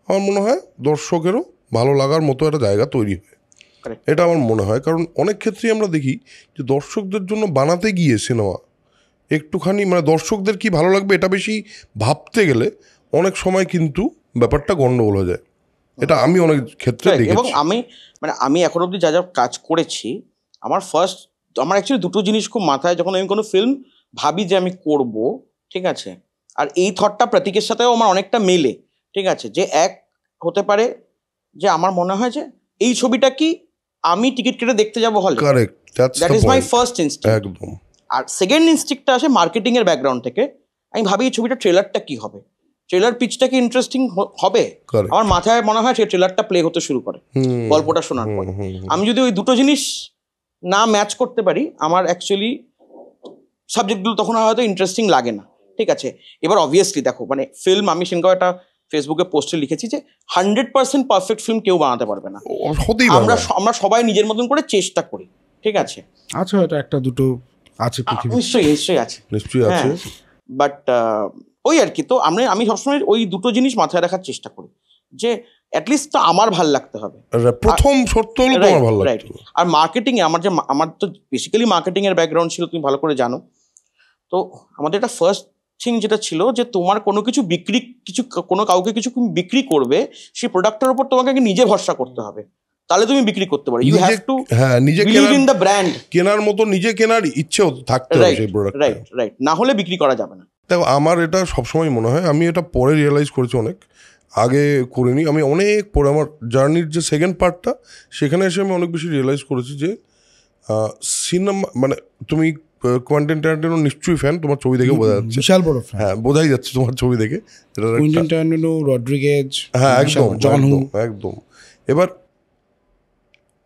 আমার মনে হয় দর্শকেরও ভালো লাগার মতো একটা জায়গা তৈরি হয়। Correct. এটা আমার মনে হয়, কারণ অনেক ক্ষেত্রেই আমরা দেখি যে দর্শকদের জন্য বানাতে গিয়ে সিনেমা একটুখানি মানে দর্শকদের কি ভালো লাগবে এটা বেশি ভাবতে গেলে অনেক সময় কিন্তু ব্যাপারটা গন্ডগোল হয়ে যায়। এটা আমি অনেক ক্ষেত্রে Correct. এবং দেখেছি। আমি এখন অবধি যা যা কাজ করেছি, আমার অ্যাকচুয়ালি দুটো জিনিস খুব মাথায়, যখন আমি কোনো ফিল্ম ভাবি যে আমি করব, ঠিক আছে, আর এই থটটা প্রতীকের সাথেও আমার অনেকটা মেলে, ঠিক আছে, যে এক হতে পারে যে আমার মনে হয় যে এই ছবিটা কি আমি টিকিট কেটে দেখতে যাবো হলে, correct, that is my first instinct. একদম। আর সেকেন্ড ইনস্টিংক্টটা আসে মার্কেটিং এর ব্যাকগ্রাউন্ড থেকে। আমি ভাবি এই ছবিটা ট্রেলারটা কি হবে, ট্রেলার পিচটা কি ইন্টারেস্টিং হবে, Correct. আমার মাথায় মনে হয় সেই ট্রেলারটা প্লে হতে শুরু করে গল্পটা শোনার পর। আমি যদি ওই দুটো জিনিস না ম্যাচ করতে পারি, আমার অ্যাকচুয়ালি সাবজেক্টগুলো তখন হয়তো ইন্টারেস্টিং লাগে না, ঠিক আছে। এবার অবভিয়াসলি দেখো, মানে ফিল্ম, আমি সেখানে একটা ফেসবুকে পোস্টে লিখেছি যে 100% পারফেক্ট ফিল্ম কেউ বানাতে পারবে না। হতেই পারে না। আমরা সবাই নিজের মতন করে চেষ্টা করি, ঠিক আছে। আচ্ছা, এটা একটা দুটো আছে পৃথিবী, নিশ্চয়ই আছে, নিশ্চয়ই আছে। বাট ওই আর কি। তো আমি সবসময় ওই দুটো জিনিস মাথায় রাখার চেষ্টা করি যে অ্যাটলিস্ট তো আমার ভাল লাগতে হবে, প্রথম শর্ত হলো তোমার ভালো রাইট। লাগবে। আর মার্কেটিং এ আমার তো বেসিক্যালি মার্কেটিং এর ব্যাকগ্রাউন্ড ছিল, তুমি ভালো করে জানো। তো আমাদের একটা ফার্স্ট থিং যেটা ছিল যে তোমার কোনো কিছু কোনো কাউকে কিছু বিক্রি করবে, সেই প্রোডাক্টের উপর তোমাকে নিজে ভরসা করতে হবে, তাহলে তুমি বিক্রি করতে পারো। ইউ হ্যাভ টু নিজে বিলিভ ইন দ্য ব্র্যান্ড, কেনার মতো নিজে কেনার ইচ্ছেও থাকতে হবে সেই প্রোডাক্ট। রাইট, না হলে বিক্রি করা যাবে না। দেখো, আমার এটা সবসময় মনে হয়, আমি এটা পরে রিয়েলাইজ করেছি, অনেক আগে করিনি। আমি অনেক পরে আমার জার্নির যে সেকেন্ড পার্টটা, সেখানে এসে আমি অনেক বেশি রিয়েলাইজ করেছি যে সিনেমা মানে তুমি কোয়েন্টিন ট্যারান্টিনো নিশ্চয়ই ফ্যান, তোমার ছবি দেখে বোঝা যাচ্ছে। বিশাল বড় ফ্যান। হ্যাঁ, বোঝাই যাচ্ছে তোমার ছবি দেখে। কুইন্টিন ট্যারান্টিনো, রড্রিগেজ, হ্যাঁ একদম জন হু। একদম। এবার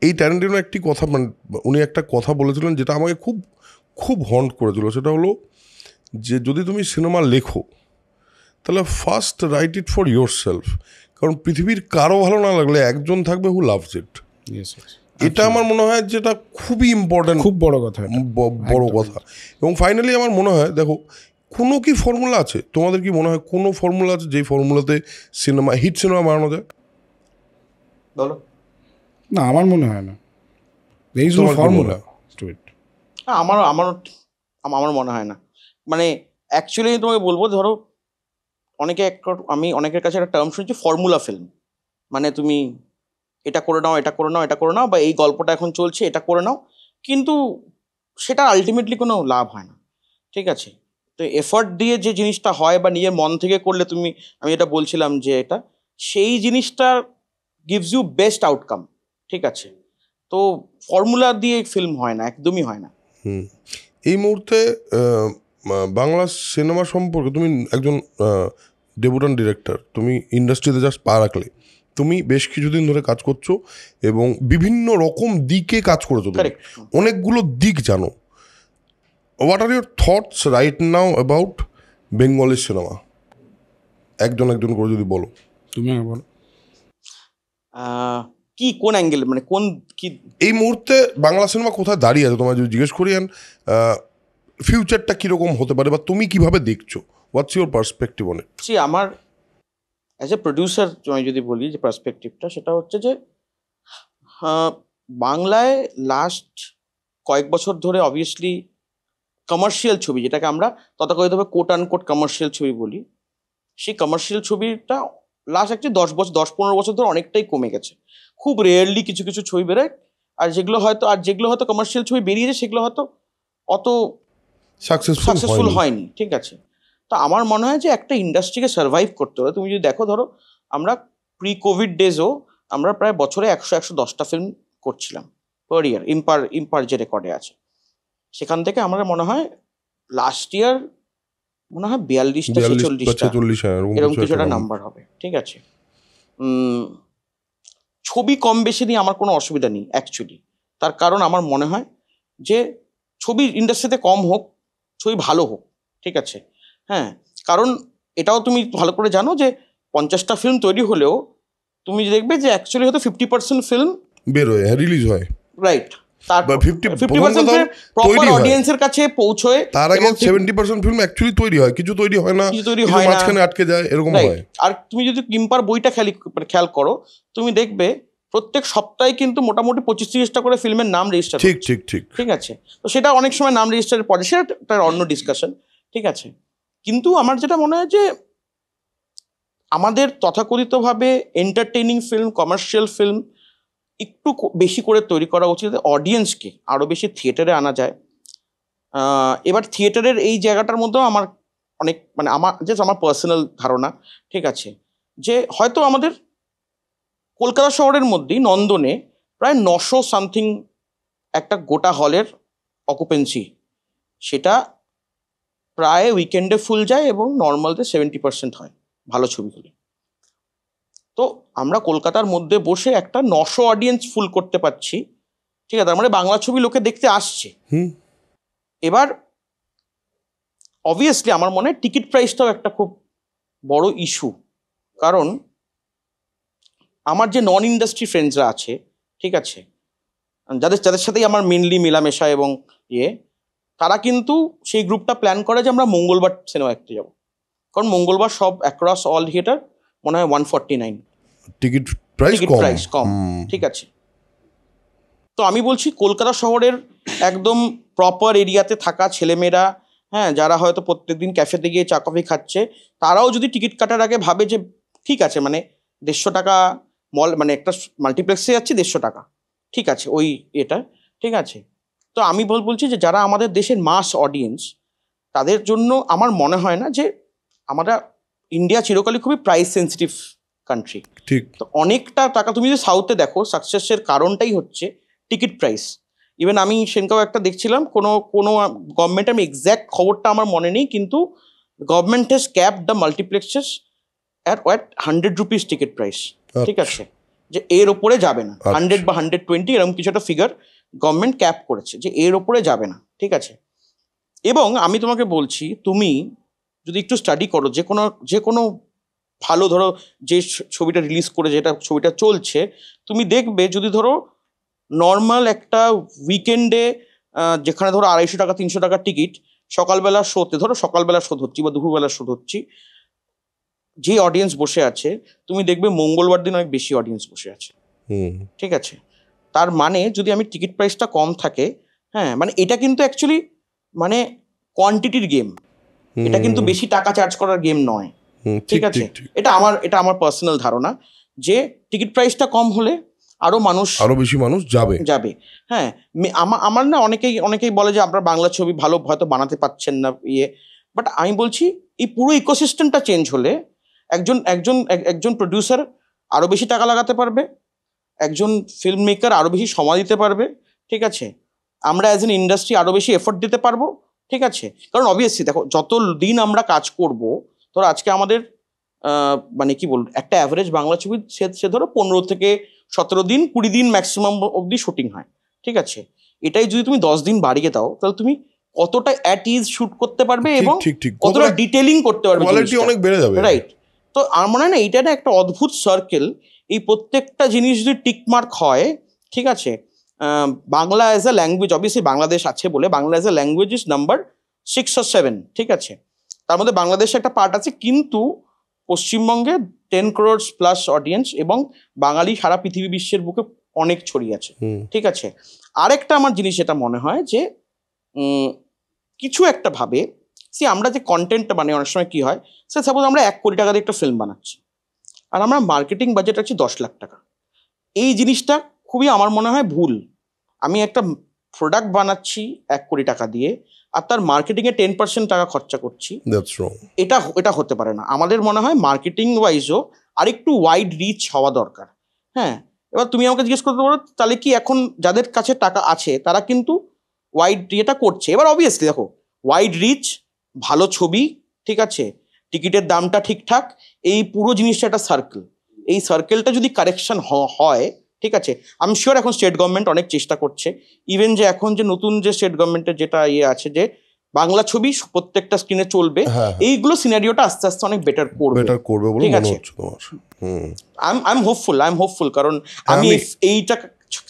এই ট্যারান্টিনো একটি কথা, মানে উনি একটা কথা বলেছিলেন যেটা আমাকে খুব খুব হন্ট করেছিল। সেটা হলো যে যদি তুমি সিনেমা লেখো তাহলে first right it for your self, কারণ পৃথিবীর কারো ভালো না লাগলে একজন থাকবে হু লাভস ইট। এটা আমার মনে হয় যেটা খুবই ইম্পর্টেন্ট, খুব বড় কথা, বড় কথা। এবং ফাইনালি আমার মনে হয়, দেখো, কোনো কি ফর্মুলা আছে? তোমাদের কি মনে হয় কোনো ফর্মুলা আছে যেই ফর্মুলাতে হিট সিনেমা বানানো যায়? বলো। না, আমার মনে হয় না। There is no formula to it. আমার মনে হয় না। মানে অ্যাকচুয়ালি তোমাকে বলবো, ধরো আমি অনেকের কাছে একটা টার্ম শুনেছি, ফর্মুলা ফিল্ম। মানে তুমি এটা করে নাও, এটা করে নাও, এটা করে নাও, বা এই গল্পটা এখন চলছে, এটা করে নাও, কিন্তু সেটা আলটিমেটলি কোনো লাভ হয় না, ঠিক আছে। তো এফর্ট দিয়ে যে জিনিসটা হয় বা নিজের মন থেকে করলে আমি এটা বলছিলাম যে সেই জিনিসটা গিভস ইউ বেস্ট আউটকাম, ঠিক আছে। তো ফর্মুলা দিয়ে ফিল্ম হয় না, একদমই হয় না। এই মুহূর্তে বাংলা সিনেমা সম্পর্কে, তুমি একজন ডেবুটান্ট ডিরেক্টর, তুমি ইন্ডাস্ট্রিতে জাস্ট পা রাখলে, তুমি বেশ কিছুদিন ধরে কাজ করছো এবং বিভিন্ন রকম দিকে কাজ করেছো, অনেকগুলো দিক জানো। What are your thoughts right now about Bengali cinema? একজন করে যদি বলো। তুমি বলো কি, কোন অ্যাঙ্গেল, মানে কি এই মুহূর্তে বাংলা সিনেমা কোথায় দাঁড়িয়ে আছে তোমায় যদি জিজ্ঞেস করি, অ্যান্ড ফিউচারটা কীরকম হতে পারে বা তুমি কিভাবে দেখছো? What's your perspective on it? আমার অ্যাজ এ প্রডিউসার আমি যদি বলি যে পার্সপেক্টিভটা, সেটা হচ্ছে যে বাংলায় লাস্ট কয়েক বছর ধরে অবভিয়াসলি কমার্শিয়াল ছবি, যেটাকে আমরা তথাকথিতভাবে কোট আনকোট কমার্শিয়াল ছবি বলি, সেই কমার্শিয়াল ছবিটা লাস্ট অ্যাকচুয়ালি 10-15 বছর ধরে অনেকটাই কমে গেছে। খুব রেয়ারলি কিছু কিছু ছবি বেরোয়, আর যেগুলো হয়তো কমার্শিয়াল ছবি বেরিয়েছে, সেগুলো হয়তো অত সাকসেসফুল হয়নি, ঠিক আছে। তো আমার মনে হয় যে একটা ইন্ডাস্ট্রিকে সার্ভাইভ করতে হবে। তুমি যদি দেখো, ধরো আমরা প্রি কোভিড ডেজও আমরা প্রায় বছরে 100-110টা ফিল্ম করছিলাম পার ইয়ার, ইম্পার যে রেকর্ডে আছে, সেখান থেকে আমার মনে হয় লাস্ট ইয়ার মনে হয় 42-46 এরকম কিছু একটা নাম্বার হবে, ঠিক আছে। ছবি কম বেশি নিয়ে আমার কোনো অসুবিধা নেই অ্যাকচুয়ালি। তার কারণ আমার মনে হয় যে ছবি ইন্ডাস্ট্রিতে কম হোক, ছবি ভালো হোক, ঠিক আছে। হ্যাঁ, কারণ এটাও তুমি ভালো করে জানো যে 50টা ফিল্ম তৈরি হলেও তুমি দেখবে যে অ্যাকচুয়ালি হয়তো 50% ফিল্ম বেরোয়, রিলিজ হয়, রাইট। তার 50% প্রপার অডিয়েন্সের কাছে পৌঁছয়, তার আগে 70% ফিল্ম অ্যাকচুয়ালি তৈরি হয়, কিছু তৈরি হয় না, মাঝখানে আটকে যায়, এরকম হয়। আর তুমি যদি কিম্পার বইটা খেয়াল করো, তুমি দেখবে প্রত্যেক সপ্তাহে কিন্তু মোটামুটি 25-30টা করে ফিল্মের নাম রেজিস্টার। ঠিক ঠিক ঠিক ঠিক আছে, তো সেটা অনেক সময় নাম রেজিস্টারের পরে সেটা একটা অন্য ডিসকাশন। ঠিক আছে, কিন্তু আমার যেটা মনে হয় যে আমাদের তথাকথিতভাবে এন্টারটেইনিং ফিল্ম, কমার্শিয়াল ফিল্ম একটু বেশি করে তৈরি করা উচিত, অডিয়েন্সকে আরও বেশি থিয়েটারে আনা যায়। এবার থিয়েটারের এই জায়গাটার মধ্যেও আমার অনেক মানে আমার পার্সোনাল ধারণা, ঠিক আছে, যে হয়তো আমাদের কলকাতা শহরের মধ্যেই নন্দনে প্রায় 900 সামথিং একটা গোটা হলের অকুপেন্সি, সেটা প্রায় উইকেন্ডে ফুল যায় এবং নর্মালতে 70% হয় ভালো ছবিগুলি। তো আমরা কলকাতার মধ্যে বসে একটা 900 অডিয়েন্স ফুল করতে পারছি, ঠিক আছে, তার মানে বাংলা ছবি লোকে দেখতে আসছে। এবার অবভিয়াসলি আমার মনে হয় টিকিট প্রাইসটাও একটা খুব বড় ইস্যু, কারণ আমার যে নন ইন্ডাস্ট্রি ফ্রেন্ডসরা আছে, ঠিক আছে, যাদের সাথেই আমার মেনলি মেলামেশা এবং তারা কিন্তু সেই গ্রুপটা প্ল্যান করে যে আমরা মঙ্গলবার সিনেমা দেখতে যাবো, কারণ মঙ্গলবার সব অ্যাক্রস অল থিয়েটার মনে হয় 149 টিকিট প্রাইস কম। ঠিক আছে, তো আমি বলছি কলকাতা শহরের একদম প্রপার এরিয়াতে থাকা ছেলেমেয়েরা, হ্যাঁ, যারা হয়তো প্রত্যেকদিন ক্যাফেতে গিয়ে চা কফি খাচ্ছে, তারাও যদি টিকিট কাটার আগে ভাবে যে ঠিক আছে মানে 150 টাকা মানে একটা মাল্টিপ্লেক্সে যাচ্ছি 150 টাকা, ঠিক আছে, ওই এটা ঠিক আছে। তো আমি বলছি যে যারা আমাদের দেশের মাস অডিয়েন্স, তাদের জন্য আমার মনে হয় না যে আমরা ইন্ডিয়া চিরকালই খুবই প্রাইস সেন্সিটিভ কান্ট্রি, ঠিক, তো অনেকটা টাকা তুমি যদি সাউথে দেখো সাকসেসের কারণটাই হচ্ছে টিকিট প্রাইস। ইভেন আমি সেখানেও একটা দেখছিলাম কোনো গভর্নমেন্ট, আমি এক্স্যাক্ট খবরটা আমার মনে নেই, কিন্তু government has cap the multiplexes at 100 rupees ticket price, ঠিক আছে, যে এর ওপরে যাবে না, 100 বা 120 এরকম কিছু একটা ফিগার গভর্নমেন্ট ক্যাপ করেছে যে এর ওপরে যাবে না, ঠিক আছে। এবং আমি তোমাকে বলছি, তুমি যদি একটু স্টাডি করো যে কোনো ভালো, ধরো যে ছবিটা রিলিজ করে যেটা ছবিটা চলছে, তুমি দেখবে যদি ধরো নর্মাল একটা উইকেন্ডে যেখানে ধরো 250 টাকা 300 টাকার টিকিট, সকালবেলা শোতে, ধরো সকালবেলা শো ধরছি বা দুপুরবেলা শো ধরছি, যে অডিয়েন্স বসে আছে তুমি দেখবে মঙ্গলবার দিন অনেক বেশি অডিয়েন্স বসে আছে, ঠিক আছে। তার মানে যদি আমি টিকিট প্রাইসটা কম থাকে, হ্যাঁ, মানে এটা কিন্তু অ্যাকচুয়ালি মানে কোয়ান্টিটির গেম, এটা কিন্তু বেশি টাকা চার্জ করার গেম নয়, ঠিক আছে। এটা আমার পার্সোনাল ধারণা যে টিকিট প্রাইসটা কম হলে আরো বেশি মানুষ যাবে। হ্যাঁ, আমার না অনেকেই বলে যে আপনারা বাংলা ছবি ভালো হয়তো বানাতে পারছেন না, বাট আমি বলছি এই পুরো ইকোসিস্টেমটা চেঞ্জ হলে একজন প্রডিউসার আরো বেশি টাকা লাগাতে পারবে, একজন ফিল্ম মেকার আরো বেশি সময় দিতে পারবে, ঠিক আছে, আমরা অ্যাজ এন ইন্ডাস্ট্রি আরো বেশি এফোর্ট দিতে পারবো, ঠিক আছে। কারণ অবভিয়াসলি দেখো যত দিন আমরা কাজ করব, ধরো আজকে আমাদের মানে কি বলবো, একটা অ্যাভারেজ বাংলা ছবি সে ধরো 15 থেকে 17 দিন 20 দিন ম্যাক্সিমাম অবধি শুটিং হয়, ঠিক আছে। এটাই যদি তুমি 10 দিন বাড়িয়ে দাও, তাহলে তুমি কতটা অ্যাট ইজ শুট করতে পারবে এবং কতটা ডিটেলিং করতে পারবে, কোয়ালিটি অনেক বেড়ে যাবে, রাইট। তো আমার মনে হয় না এটা একটা অদ্ভুত সার্কেল, এই প্রত্যেকটা জিনিস যদি টিকমার্ক হয়, ঠিক আছে। Bangla as a language, obviously Bangladesh আছে বলে Bangla as a language is number 6 or 7, ঠিক আছে, তার মধ্যে বাংলাদেশে একটা পার্ট আছে, কিন্তু পশ্চিমবঙ্গে 10 crores প্লাস অডিয়েন্স এবং বাঙালি সারা পৃথিবী বিশ্বের বুকে অনেক ছড়িয়ে আছে, ঠিক আছে। আরেকটা আমার জিনিস যেটা মনে হয় যে কিছু একটা ভাবে আমরা যে কন্টেন্টটা মানে অনেক সময় কি হয়, সাপোজ আমরা 1 কোটি টাকা দিয়ে একটা ফিল্ম বানাচ্ছি আর আমরা মার্কেটিং বাজেট আছে 10 লাখ টাকা, এই জিনিসটা খুবই আমার মনে হয় ভুল। আমি একটা প্রোডাক্ট বানাচ্ছি 1 কোটি টাকা দিয়ে আর তার মার্কেটিংয়ে 10% টাকা খরচা করছি, এটা হতে পারে না। আমাদের মনে হয় মার্কেটিং ওয়াইজও আরেকটু ওয়াইড রিচ হওয়া দরকার। হ্যাঁ, এবার তুমি আমাকে জিজ্ঞেস করতে পারো তাহলে কি এখন যাদের কাছে টাকা আছে তারা কিন্তু ওয়াইড ইয়েটা করছে। এবার অবভিয়াসলি দেখো ওয়াইড রিচ, ভালো ছবি, ঠিক আছে, টিকিটের দামটা ঠিকঠাক, এই পুরো জিনিসটা একটা সার্কেল, এই সার্কেলটা যদি কারেকশন হয়, ঠিক আছে। আমি শিওর এখন স্টেট গভর্নমেন্ট অনেক চেষ্টা করছে, ইভেন যে এখন যে নতুন যে স্টেট গভর্নমেন্টের যেটা আছে যে বাংলা ছবি প্রত্যেকটা স্ক্রিনে চলবে, এইগুলো সিনারিওটা আস্তে আস্তে অনেক বেটার করবে বলে মনে হচ্ছে তোমার। আই এম হোপফুল কারণ আমি এইটা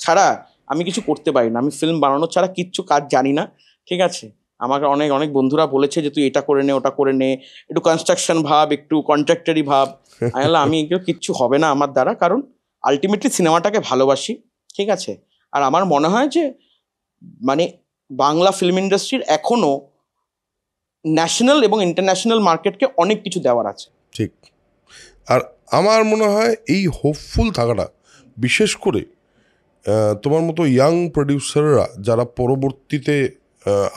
ছাড়া আমি কিছু করতে পারি না, আমি ফিল্ম বানানো ছাড়া কিচ্ছু কাজ জানি না, ঠিক আছে। আমাকে অনেক অনেক বন্ধুরা বলেছে যে তুই এটা করে নে, ওটা করে নে, একটু কনস্ট্রাকশন ভাব, একটু কন্ট্রাক্টারি ভাব। আমি এগুলো কিচ্ছু হবে না আমার দ্বারা, কারণ আলটিমেটলি সিনেমাটাকে ভালোবাসি, ঠিক আছে। আর আমার মনে হয় যে মানে বাংলা ফিল্ম ইন্ডাস্ট্রির এখনো ন্যাশনাল এবং ইন্টারন্যাশনাল মার্কেটকে অনেক কিছু দেওয়ার আছে। ঠিক। আর আমার মনে হয় এই হোপফুল থাকাটা, বিশেষ করে তোমার মতো ইয়াং প্রডিউসাররা যারা পরবর্তীতে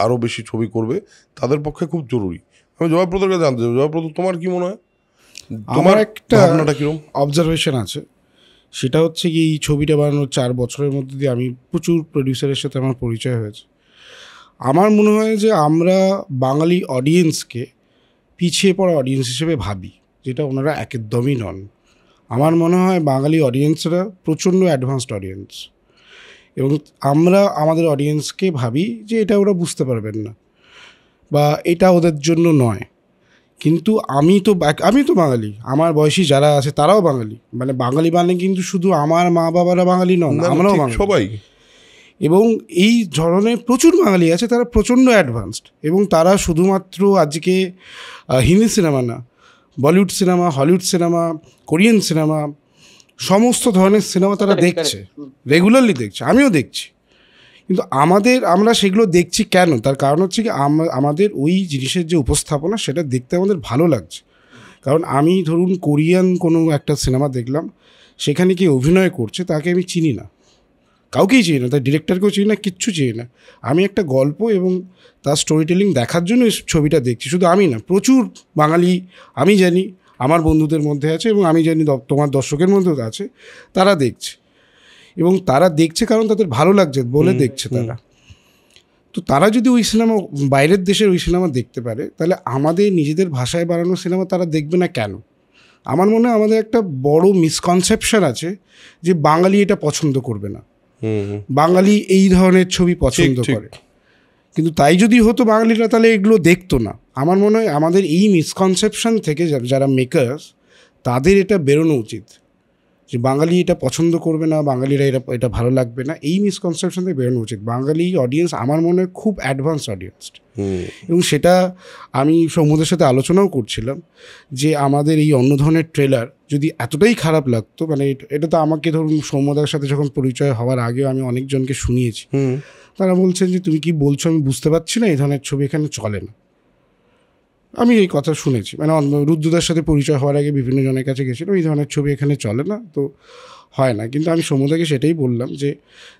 আরও বেশি ছবি করবে, তাদের পক্ষে খুব জরুরি। আমি জয়প্রদার কাছে জানতে চাই, জয়প্রদ তোমার কি মনে হয়? আমার একটা অবজারভেশন আছে, সেটা হচ্ছে কি এই ছবিটা বানানোর 4 বছরের মধ্যে দিয়ে আমি প্রচুর প্রডিউসারের সাথে আমার পরিচয় হয়েছে। আমার মনে হয় যে আমরা বাঙালি অডিয়েন্সকে পিছিয়ে পড়া অডিয়েন্স হিসেবে ভাবি, যেটা ওনারা একদমই নন। আমার মনে হয় বাঙালি অডিয়েন্সরা প্রচণ্ড অ্যাডভান্সড অডিয়েন্স, এবং আমরা আমাদের অডিয়েন্সকে ভাবি যে এটা ওরা বুঝতে পারবেন না বা এটা ওদের জন্য নয়। কিন্তু আমি তো বাঙালি, আমার বয়সী যারা আছে তারাও বাঙালি, মানে বাঙালি মানে কিন্তু শুধু আমার মা বাবারা বাঙালি নন, আমরাও বাঙালি সবাই। এবং এই ধরনের প্রচুর বাঙালি আছে, তারা প্রচণ্ড অ্যাডভান্সড, এবং তারা শুধুমাত্র আজকে হিন্দি সিনেমা না, Bollywood cinema, Hollywood cinema, Korean cinema, সমস্ত ধরনের সিনেমা তারা দেখছে, রেগুলারলি দেখছে, আমিও দেখছি। কিন্তু আমরা সেগুলো দেখছি কেন? তার কারণ হচ্ছে কি আমাদের ওই জিনিসের যে উপস্থাপনা, সেটা দেখতে আমাদের ভালো লাগছে। কারণ আমি ধরুন কোরিয়ান কোনো একটা সিনেমা দেখলাম, সেখানে কি অভিনয় করছে তাকে আমি চিনি না, কাউকেই চিনি না, তার ডিরেক্টরকেও চিনি না, কিচ্ছু চিনি না। আমি একটা গল্প এবং তার স্টোরি টেলিং দেখার জন্য এই ছবিটা দেখছি। শুধু আমি না, প্রচুর বাঙালি আমি জানি আমার বন্ধুদের মধ্যে আছে, এবং আমি জানি তোমার দর্শকের মধ্যেও আছে, তারা দেখছে। এবং তারা দেখছে কারণ তাদের ভালো লাগছে বলে দেখছে তারা। তো তারা যদি ওই সিনেমা, বাইরের দেশের ওই সিনেমা দেখতে পারে, তাহলে আমাদের নিজেদের ভাষায় বানানো সিনেমা তারা দেখবে না কেন? আমার মনে হয় আমাদের একটা বড় মিসকনসেপশন আছে যে বাঙালি এটা পছন্দ করবে না, বাঙালি এই ধরনের ছবি পছন্দ করে। কিন্তু তাই যদি হতো বাঙালিরা তাহলে এগুলো দেখতো না। আমার মনে হয় আমাদের এই মিসকনসেপশন থেকে যারা মেকার্স, তাদের এটা বেরোনো উচিত যে বাঙালি এটা পছন্দ করবে না, বাঙালিরা এটা ভালো লাগবে না, এই মিসকনসেপশন থেকে বেরোনো উচিত। বাঙালি অডিয়েন্স আমার মনে হয় খুব অ্যাডভান্স অডিয়েন্স, এবং সেটা আমি সৌম্যদের সাথে আলোচনাও করছিলাম যে আমাদের এই অন্য ধরনের ট্রেলার যদি এতটাই খারাপ লাগতো, মানে এটা তো আমাকে ধরুন সৌম্যদার সাথে যখন পরিচয় হওয়ার আগেও আমি অনেকজনকে শুনিয়েছি, তারা বলছেন যে তুমি কি বলছো আমি বুঝতে পারছি না, এই ধরনের ছবি এখানে চলে না। আমি এই কথা শুনেছি, মানে রুদ্রদার সাথে পরিচয় হওয়ার আগে বিভিন্ন জনের কাছে গেছিলো, এই ধরনের ছবি এখানে চলে না, তো হয় না। কিন্তু আমি সৌম্যদাকে সেটাই বললাম যে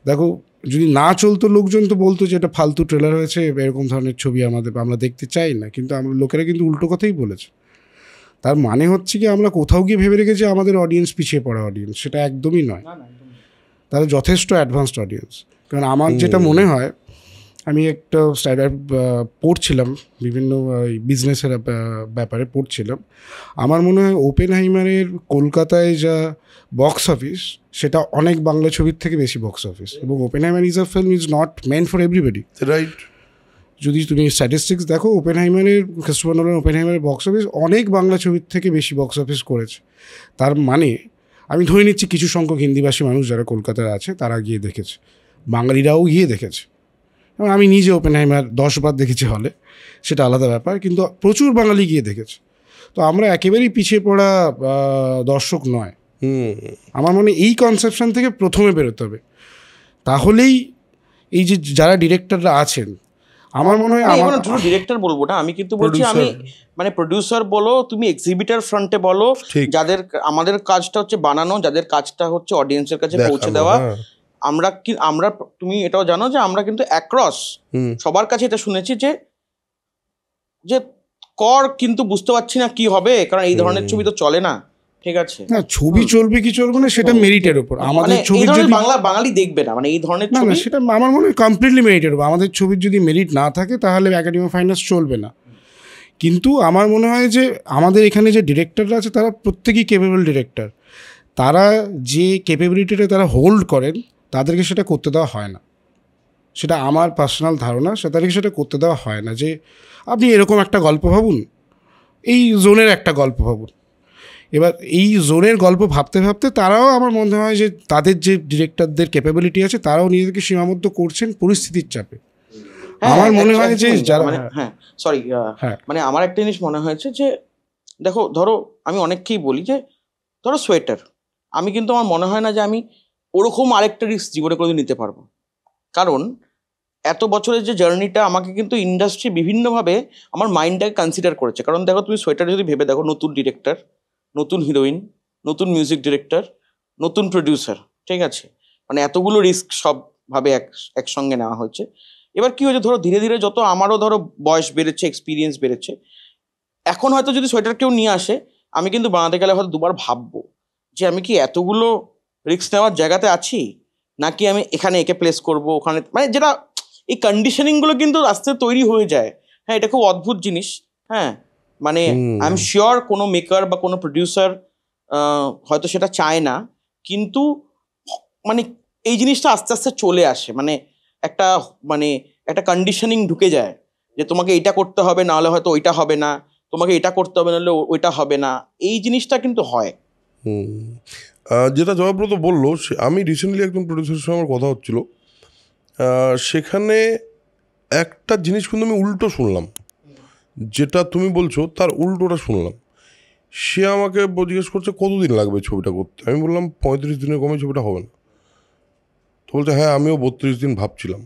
দেখো, যদি না চলতো লোকজন তো বলতো যে এটা ফালতু ট্রেলার হয়েছে, এরকম ধরনের ছবি আমরা দেখতে চাই না। কিন্তু লোকেরা কিন্তু উল্টো কথাই বলেছে। তার মানে হচ্ছে কি আমরা কোথাও গিয়ে ভেবে রেখেছি আমাদের অডিয়েন্স পিছিয়ে পড়া অডিয়েন্স, সেটা একদমই নয়। তারা যথেষ্ট অ্যাডভান্সড অডিয়েন্স। কারণ আমার যেটা মনে হয়, আমি একটা পড়ছিলাম, বিভিন্ন বিজনেসের ব্যাপারে পড়ছিলাম, আমার মনে হয় ওপেনহাইমারের কলকাতায় যা বক্স অফিস, সেটা অনেক বাংলা ছবির থেকে বেশি বক্স অফিস। এবং Oppenheimer is a film is not meant for everybody, right? যদি তুমি স্ট্যাটিস্টিক্স দেখো, ক্রিস্টোফার নোলান ওপেনহাইমারের বক্স অফিস অনেক বাংলা ছবির থেকে বেশি বক্স অফিস করেছে। তার মানে আমি ধরে নিচ্ছি কিছু সংখ্যক হিন্দিভাষী মানুষ যারা কলকাতায় আছে তারা গিয়ে দেখেছে, বাঙালিরাও গিয়ে দেখেছে। এবং আমি নিজে ওপেনহাইমার 10 বার দেখেছি হলে, সেটা আলাদা ব্যাপার, কিন্তু প্রচুর বাঙালি গিয়ে দেখেছে। তো আমরা একেবারেই পিছিয়ে পড়া দর্শক নয়। আমার মনে এই কনসেপশন থেকে প্রথমে বেরোতে হবে, তাহলেই এই যে যারা ডিরেক্টররা আছেন, আমার মনে হয় আমার ডিরেক্টর বলবো না, আমি কিন্তু বলছি আমি মানে প্রডিউসার বলো, তুমি এক্সিবিটার ফ্রন্টে বলো, যাদের আমাদের কাজটা হচ্ছে বানানো, যাদের কাজটা হচ্ছে অডিয়েন্সের কাছে পৌঁছে দেওয়া। আমরা তুমি এটাও জানো যে আমরা কিন্তু অ্যাক্রস সবার কাছে এটা শুনেছি যে কর, কিন্তু বুঝতে পারছি না কি হবে, কারণ এই ধরনের ছবি তো চলে না। ঠিক আছে, না ছবি চলবে কি চলবে না সেটা মেরিটের উপর। আমাদের ছবি যদি বাঙালি দেখবে না, মানে এই ধরনের ছবি, না সেটা আমার মনে হয় কমপ্লিটলি মেরিটের উপর। আমাদের ছবির যদি মেরিট না থাকে তাহলে একাডেমি ফাইন্যান্স চলবে না। কিন্তু আমার মনে হয় যে আমাদের এখানে যে ডিরেক্টররা আছে তারা প্রত্যেকেই কেপেবল ডিরেক্টর। তারা যে ক্যাপাবিলিটিটা তারা হোল্ড করেন, তাদেরকে সেটা করতে দেওয়া হয় না। সেটা আমার পার্সোনাল ধারণা, তাদেরকে সেটা করতে দেওয়া হয় না। যে আপনি এরকম একটা গল্প ভাবুন, এই জোনের একটা গল্প ভাবুন, এবার এই জোনের গল্প ভাবতে ভাবতে তারাও আমার মনে হয় যে তাদের যে ডিরেক্টরদের ক্যাপাবিলিটি আছে তারাও নিজেদেরকে সীমাবদ্ধ করছেন পরিস্থিতির চাপে। আমার মনে হয় যে যারা মানে আমার একটা জিনিস মনে হয়েছে যে দেখো, ধরো আমি অনেককেই বলি যে ধরো সোয়েটার, আমি কিন্তু আমার মনে হয় না যে আমি ওরকম আরেকটা রিস্ক জীবনে কোনোদিন নিতে পারবো। কারণ এত বছরের যে জার্নিটা আমাকে কিন্তু ইন্ডাস্ট্রি বিভিন্নভাবে আমার মাইন্ডটাকে কনসিডার করেছে। কারণ দেখো তুমি সোয়েটার যদি ভেবে দেখো, নতুন ডিরেক্টর, নতুন হিরোইন, নতুন মিউজিক ডিরেক্টর, নতুন প্রডিউসার, ঠিক আছে, মানে এতগুলো রিস্ক সবভাবে একসঙ্গে নেওয়া হয়েছে। এবার কি হয়েছে, ধরো ধীরে ধীরে যত আমারও ধরো বয়স বেড়েছে, এক্সপিরিয়েন্স বেড়েছে, এখন হয়তো যদি সোয়েটার কেউ নিয়ে আসে, আমি কিন্তু বানাতে গেলে হয়তো দুবার ভাববো যে আমি কি এতগুলো রিস্ক নেওয়ার জায়গাতে আছি, নাকি আমি এখানে একে প্লেস করব ওখানে, মানে যেটা এই কন্ডিশনিংগুলো কিন্তু আস্তে তৈরি হয়ে যায়। হ্যাঁ, এটা খুব অদ্ভুত জিনিস। হ্যাঁ, মানে আই এম শিওর কোনো মেকার বা কোনো প্রডিউসার হয়তো সেটা চায় না, কিন্তু মানে এই জিনিসটা আস্তে আস্তে চলে আসে, মানে একটা কন্ডিশনিং ঢুকে যায় যে তোমাকে এটা করতে হবে, নাহলে হয়তো ওইটা হবে না, তোমাকে এটা করতে হবে নাহলে ওইটা হবে না, এই জিনিসটা কিন্তু হয়। যেটা জয়ব্রত বললো, আমি রিসেন্টলি একজন প্রডিউসারের সঙ্গে আমার কথা হচ্ছিল, সেখানে একটা জিনিস কিন্তু আমি উল্টো শুনলাম, যেটা তুমি বলছো তার উল্টোটা শুনলাম। সে আমাকে জিজ্ঞেস করছে কতদিন লাগবে ছবিটা করতে। আমি বললাম 35 দিনের কমে ছবিটা হবে না। তো বলছে হ্যাঁ, আমিও 32 দিন ভাবছিলাম।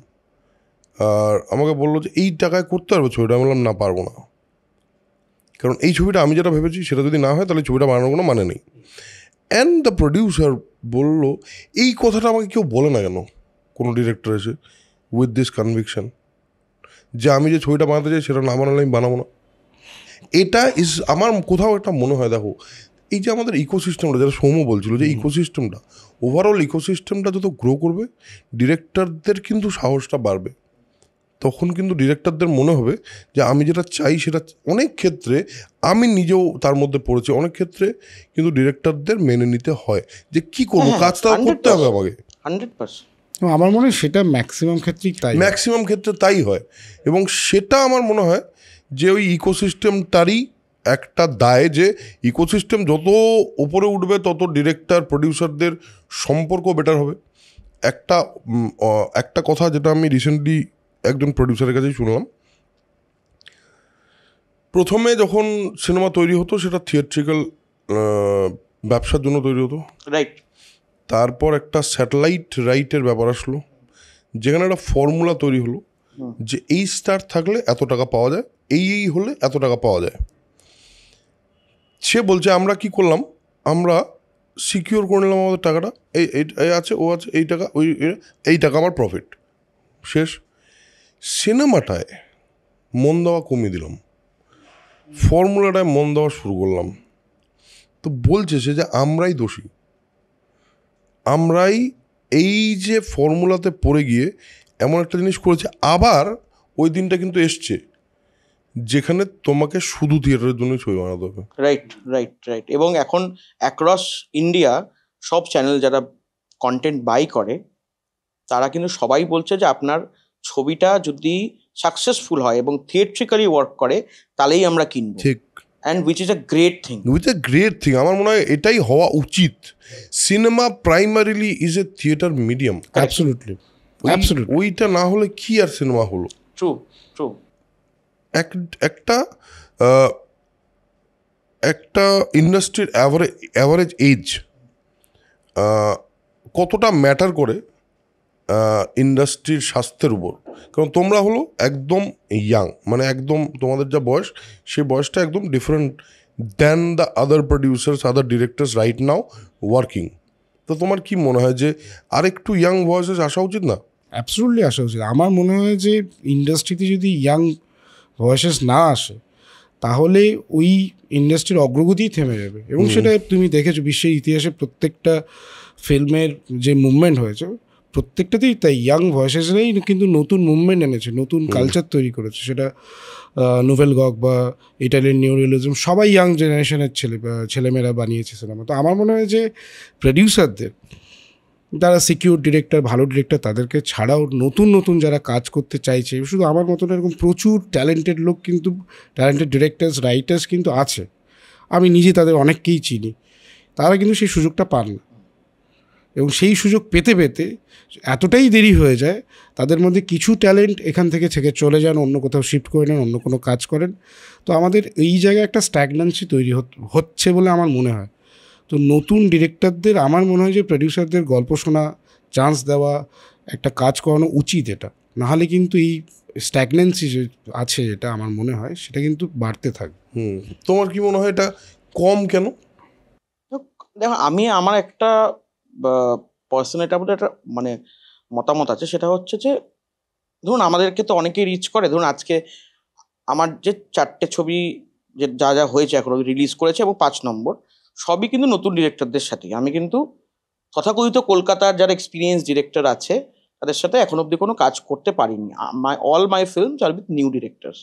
আর আমাকে বললো যে এই টাকায় করতে পারবে ছবিটা। আমি বললাম না, পারবো না, কারণ এই ছবিটা আমি যেটা ভেবেছি সেটা যদি না হয় তাহলে ছবিটা বানানোর কোনো মানে নেই। অ্যান্ড দ্য প্রডিউসার বললো, এই কথাটা আমাকে কেউ বলে না কেন, কোনো ডিরেক্টর এসে উইথ দিস কনভিকশন, যে আমি যে ছবিটা বানাতে চাই সেটা না বানালে আমি বানাবো না। এটা আমার কোথাও একটা মনে হয়, দেখো এই যে আমাদের ইকোসিস্টেমটা, যেটা সৌম্য বলছিল, যে ইকোসিস্টেমটা, ওভারঅল ইকোসিস্টেমটা যত গ্রো করবে, ডিরেক্টরদের কিন্তু সাহসটা বাড়বে। তখন কিন্তু ডিরেক্টরদের মনে হবে যে আমি যেটা চাই সেটা, অনেক ক্ষেত্রে আমি নিজেও তার মধ্যে পড়েছি, অনেক ক্ষেত্রে কিন্তু ডিরেক্টরদের মেনে নিতে হয় যে কি করবো, কাজটা করতে হবে আমাকে। 100% আমার মনে হয় সেটা ম্যাক্সিমাম ক্ষেত্রে তাই হয়। এবং সেটা আমার মনে হয় যে ওই ইকোসিস্টেমটারই একটা দায়, যে ইকোসিস্টেম যত ওপরে উঠবে তত ডিরেক্টর প্রডিউসারদের সম্পর্ক বেটার হবে। একটা কথা যেটা আমি রিসেন্টলি একজন প্রডিউসারের কাছেই শুনলাম, প্রথমে যখন সিনেমা তৈরি হতো সেটা থিয়েট্রিক্যাল ব্যবসার জন্য তৈরি হতো, রাইট। তারপর একটা স্যাটেলাইট রাইটের ব্যাপার আসলো, যেখানে একটা ফর্মুলা তৈরি হলো যে এই স্টার থাকলে এত টাকা পাওয়া যায়, এই হলে এত টাকা পাওয়া যায়। সে বলছে আমরা কি করলাম, আমরা সিকিউর করে নিলাম আমাদের টাকাটা, এই আছে, ও আছে, এই টাকা, এই টাকা আমার প্রফিট, শেষ। সিনেমাটায় মন দেওয়া কমিয়ে দিলাম, ফর্মুলাটায় মন দেওয়া শুরু করলাম। তো বলছে সে যে আমরাই দোষী, আমরাই এই যে ফর্মুলাতে পড়ে গিয়ে এমন একটা জিনিস করেছে। আবার ওই দিনটা কিন্তু এসছে যেখানে তোমাকে শুধু থিয়েটারের জন্য ছবি বানাতে হবে। রাইট। এবং এখন অ্যাক্রস ইন্ডিয়া সব চ্যানেল যারা কন্টেন্ট বাই করে, তারা কিন্তু সবাই বলছে যে আপনার ছবিটা যদি সাকসেসফুল হয় এবং থিয়েট্রিক্যালি ওয়ার্ক করে, তাহলেই আমরা কিনবো। ঠিক। And which is a great thing. আমার মনে হয় এটাই হওয়া উচিত। Cinema primarily is a theatre medium. Absolutely. ওইটা না হলে কি আর সিনেমা হলো? ট্রু। একটা ইন্ডাস্ট্রির অ্যাভারেজ এজ কতটা ম্যাটার করে ইন্ডাস্ট্রির স্বাস্থ্যের উপর। কারণ তোমরা হলো একদম ইয়াং, মানে একদম তোমাদের যা বয়স, সেই বয়সটা একদম different than the other producers, other directors right now working. তো তোমার কি মনে হয় যে আর একটু ইয়াং ভয়েসেস আসা উচিত না? অ্যাবসলিউটলি আসা উচিত। আমার মনে হয় যে ইন্ডাস্ট্রিতে যদি ইয়াং ভয়েসেস না আসে, তাহলে ওই ইন্ডাস্ট্রির অগ্রগতিই থেমে যাবে। এবং সেটা তুমি দেখেছো বিশ্বের ইতিহাসে প্রত্যেকটা ফিল্মের যে মুভমেন্ট হয়েছে, প্রত্যেকটাতেই তাই ইয়াং ভয়েসেসরাই কিন্তু নতুন মুভমেন্ট এনেছে, নতুন কালচার তৈরি করেছে। সেটা নোভেল গগ বা ইটালিয়ান নিউরিয়ালিজম, সবাই ইয়াং জেনারেশনের ছেলেমেয়েরা বানিয়েছে সিনেমা। তো আমার মনে হয় যে প্রডিউসারদের, যারা সিকিউর ডিরেক্টর, ভালো ডিরেক্টর, তাদেরকে ছাড়াও নতুন যারা কাজ করতে চাইছে, শুধু আমার মতন এরকম প্রচুর ট্যালেন্টেড লোক, কিন্তু ট্যালেন্টেড ডিরেক্টরস, রাইটার্স কিন্তু আছে। আমি নিজে তাদের অনেককেই চিনি, তারা কিন্তু সেই সুযোগটা পান না, এবং সেই সুযোগ পেতে পেতে এতটাই দেরি হয়ে যায়, তাদের মধ্যে কিছু ট্যালেন্ট এখান থেকে চলে যান, অন্য কোথাও শিফট করে নেন, অন্য কোনো কাজ করেন। তো আমাদের এই জায়গায় একটা স্ট্যাগন্যান্সি তৈরি হচ্ছে বলে আমার মনে হয়। তো নতুন ডিরেক্টরদের আমার মনে হয় যে প্রডিউসারদের গল্প শোনা, চান্স দেওয়া, একটা কাজ করানো উচিত। এটা নাহলে কিন্তু এই স্ট্যাগন্যান্সি যে আছে, যেটা আমার মনে হয় সেটা কিন্তু বাড়তে থাকবে। তোমার কি মনে হয় এটা কম কেন? দেখো, আমি আমার একটা পার্সোনাল এটা একটা মানে মতামত আছে, সেটা হচ্ছে যে ধরুন আমাদেরকে তো অনেকেই রিচ করে। ধরুন আজকে আমার যে 4টে ছবি যে যা যা হয়েছে এখন রিলিজ করেছে এবং 5 নম্বর সবই কিন্তু নতুন ডিরেক্টরদের সাথে। আমি কিন্তু তথাকথিত কলকাতার যারা এক্সপিরিয়েন্স ডিরেক্টর আছে তাদের সাথে এখন অবধি কোনো কাজ করতে পারিনি। All my films are with new directors.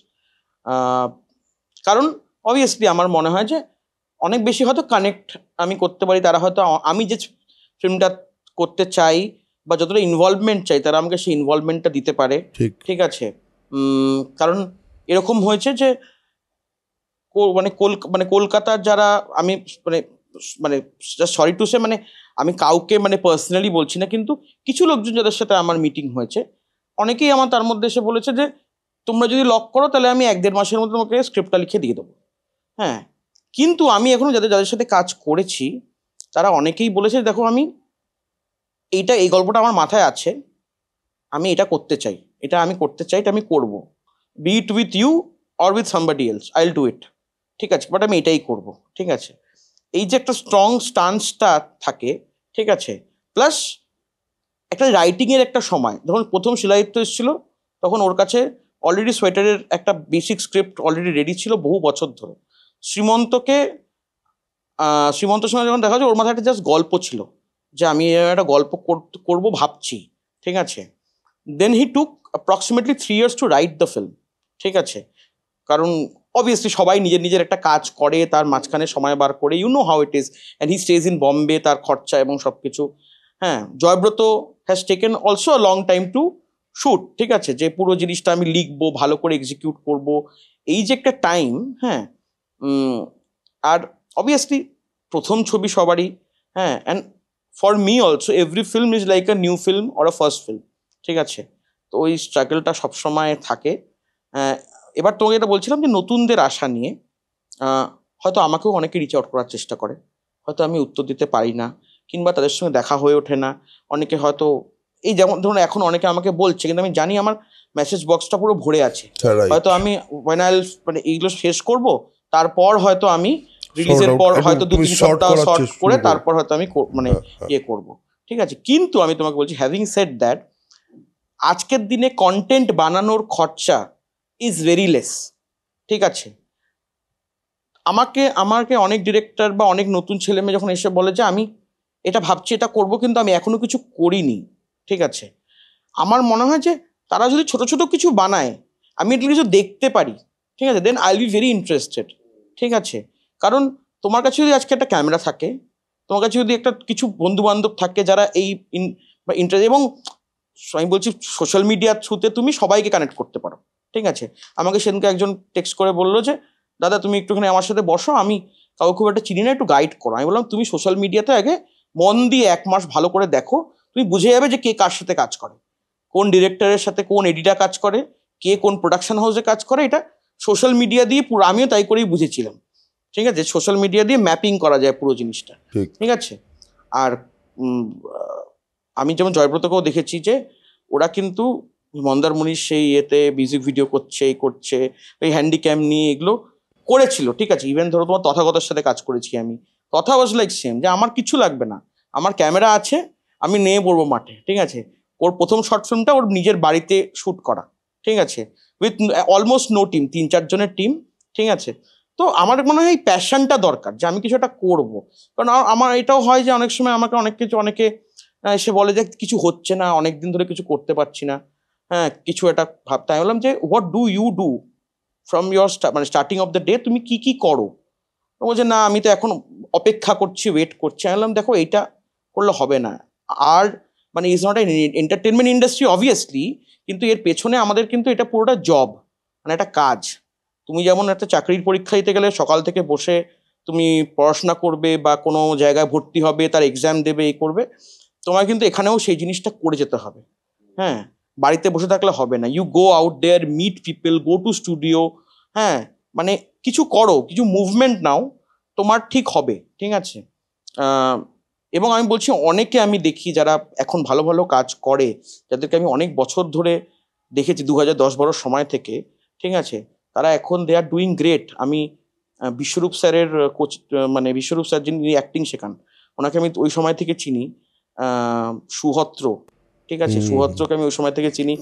কারণ অবভিয়াসলি আমার মনে হয় যে অনেক বেশি হয়তো কানেক্ট আমি করতে পারি, তারা হয়তো আমি যে ফিল্মটা করতে চাই বা যতটা ইনভলভমেন্ট চাই তারা আমাকে সেই ইনভলভমেন্টটা দিতে পারে। ঠিক আছে, কারণ এরকম হয়েছে যে মানে কলকাতার যারা আমি মানে সরি টু সে মানে আমি কাউকে মানে পার্সোনালি বলছি না, কিন্তু কিছু লোকজন যাদের সাথে আমার মিটিং হয়েছে অনেকেই আমার তার মধ্যে এসে বলেছে যে তোমরা যদি লক করো তাহলে আমি 1-1.5 মাসের মধ্যে তোমাকে স্ক্রিপ্টটা লিখে দিয়ে দেবো। হ্যাঁ, কিন্তু আমি এখনো যাদের সাথে কাজ করেছি তারা অনেকেই বলেছে দেখো আমি এই গল্পটা আমার মাথায় আছে, আমি এটা করতে চাই, এটা আমি করবো, be it with you or with somebody else, I will do it. ঠিক আছে, বাট আমি এটাই করবো। ঠিক আছে, এই যে একটা স্ট্রং স্টান্সটা থাকে, ঠিক আছে, প্লাস একটা রাইটিংয়ের একটা সময়। যখন প্রথম শিলাদিত্য এসেছিল তখন ওর কাছে অলরেডি সোয়েটারের একটা বেসিক স্ক্রিপ্ট অলরেডি রেডি ছিল বহু বছর ধরে। শ্রীমন্তর সঙ্গে যখন দেখা যায় ওর মাথায় একটা জাস্ট গল্প ছিল যে আমি একটা গল্প করবো ভাবছি। ঠিক আছে, then he took approximately 3 years to write the film. ঠিক আছে, কারণ অবভিয়াসলি সবাই নিজের একটা কাজ করে, তার মাঝখানে সময় বার করে, you know how it is, and he stays in Bombay, তার খরচা এবং সব কিছু। হ্যাঁ, Joybrato has taken also a long time to shoot. ঠিক আছে, যে পুরো জিনিসটা আমি লিখবো, ভালো করে এক্সিকিউট করব, এই যে একটা টাইম। হ্যাঁ, আর অবভিয়াসলি প্রথম ছবি সবারই। হ্যাঁ, and for me also every film is like a new film or a first film. ঠিক আছে, তো ওই স্ট্রাগলটা সবসময় থাকে। এবার তোমাকে এটা বলছিলাম যে নতুনদের আশা নিয়ে হয়তো আমাকেও অনেকে রিচ আউট করার চেষ্টা করে, হয়তো আমি উত্তর দিতে পারি না, কিংবা তাদের সঙ্গে দেখা হয়ে ওঠে না। অনেকে হয়তো এই যেমন ধরুন এখন অনেকে আমাকে বলছে, কিন্তু আমি জানি আমার মেসেজ বক্সটা পুরো ভরে আছে, হয়তো আমি মানে এইগুলো শেষ করব, তারপর হয়তো আমি রিলিজের পর হয়তো 2-3 সপ্তাহ শর্ট করে তারপর হয়তো আমি মানে ইয়ে করবো। ঠিক আছে, কিন্তু আমি তোমাকে বলছি, হ্যাভিং সেড দ্যাট, আজকের দিনে কন্টেন্ট বানানোর খরচা ইজ ভেরি লেস। ঠিক আছে, আমাকে অনেক ডিরেক্টর বা অনেক নতুন ছেলে মেয়ে যখন এসে বলে যে আমি এটা ভাবছি, এটা করব, কিন্তু আমি এখনো কিছু করিনি। ঠিক আছে, আমার মনে হয় যে তারা যদি ছোট ছোট কিছু বানায়, আমি এটা কিছু দেখতে পারি, ঠিক আছে, then I will be very interested. ঠিক আছে, কারণ তোমার কাছে যদি আজকে একটা ক্যামেরা থাকে, তোমার কাছে যদি একটা কিছু বন্ধু বান্ধব থাকে যারা এই ইন্টারেস্ট, এবং আমি বলছি সোশ্যাল মিডিয়ার থ্রুতে তুমি সবাইকে কানেক্ট করতে পারো। ঠিক আছে, আমাকে সেদিনকে একজন টেক্সট করে বললো যে দাদা তুমি একটুখানি আমার সাথে বসো, আমি কাউকে খুব একটা চিনি না, একটু গাইড করো। আমি বললাম তুমি সোশ্যাল মিডিয়াতে আগে মন দিয়ে 1 মাস ভালো করে দেখো, তুমি বুঝে যাবে যে কে কার সাথে কাজ করে, কোন ডিরেক্টরের সাথে কোন এডিটার কাজ করে, কে কোন প্রোডাকশন হাউসে কাজ করে। এটা সোশ্যাল মিডিয়া দিয়ে পুরো, আমিও তাই করেই বুঝেছিলাম। ঠিক আছে, সোশ্যাল মিডিয়া দিয়ে ম্যাপিং করা যায় পুরো জিনিসটা। ঠিক আছে, আর আমি যেমন জয়ব্রতকেও দেখেছি যে ওরা কিন্তু মন্দারমণির সেই ইয়েতে মিউজিক ভিডিও করছে ওই হ্যান্ডিক্যাম নিয়ে এগুলো করেছিল। ঠিক আছে, ইভেন ধরো তোমার তথাগতের সাথে কাজ করেছি আমি, তথা ওয়াজ লাইক সেম, যে আমার কিছু লাগবে না, আমার ক্যামেরা আছে, আমি নিয়ে পড়বো মাঠে। ঠিক আছে, ওর প্রথম শর্ট ফিল্মটা ওর নিজের বাড়িতে শ্যুট করা। ঠিক আছে, উইথ অলমোস্ট নো টিম, 3-4 জনের টিম। ঠিক আছে, তো আমার মনে হয় এই প্যাশনটা দরকার যে আমি কিছু একটা করবো। কারণ আমার এটাও হয় যে অনেক সময় আমাকে অনেকে এসে বলে যে কিছু হচ্ছে না, অনেক দিন ধরে কিছু করতে পারছি না, হ্যাঁ কিছু একটা ভাবতে। আমি বললাম যে what do you do from your মানে স্টার্টিং অফ দ্য ডে, তুমি কি করো? বলছে না আমি তো এখন অপেক্ষা করছি, ওয়েট করছি। আমি বললাম দেখো এইটা করলে হবে না, আর মানে is not an entertainment industry obviously, কিন্তু এর পেছনে আমাদের কিন্তু এটা পুরোটা জব, মানে একটা কাজ। তুমি যেমন একটা চাকরির পরীক্ষা দিতে গেলে সকাল থেকে বসে তুমি পড়াশোনা করবে বা কোনো জায়গায় ভর্তি হবে, তার এক্সাম দেবে, এই করবে, তোমার কিন্তু এখানেও সেই জিনিসটা করে যেতে হবে। হ্যাঁ, বাড়িতে বসে থাকলে হবে না। You go out there, meet people, go to studio, হ্যাঁ, মানে কিছু করো, কিছু মুভমেন্ট নাও, তোমার ঠিক হবে, ঠিক আছে? এবং আমি বলছি অনেকে আমি দেখি যারা এখন ভালো ভালো কাজ করে, যাদেরকে আমি অনেক বছর ধরে দেখেছি 2010-12 সময় থেকে, ঠিক আছে, তারা এখন দে আর ডুইং গ্রেট। আমি বিশ্বরূপ স্যারের কোচ, মানে বিশ্বরূপ স্যার যিনি অ্যাক্টিং শেখান, ওনাকে আমি ওই সময় থেকে চিনি। সুহত্র, ঠিক আছে, সুহত্রকে আমি ওই সময় থেকে চিনি।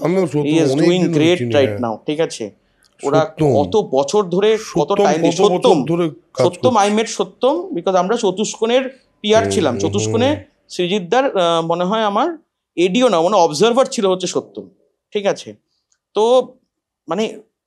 He is doing great right now, ঠিক আছে। ওরা কত বছর ধরে কত time, Satyam I met Satyam, because আমরা চতুষ্কোণের পিআর ছিলাম। চতুষ্কোণে সৃজিতদার মনে হয় আমার এডিও না, মানে অবজারভার ছিল হচ্ছে সত্যম, ঠিক আছে। তো মানে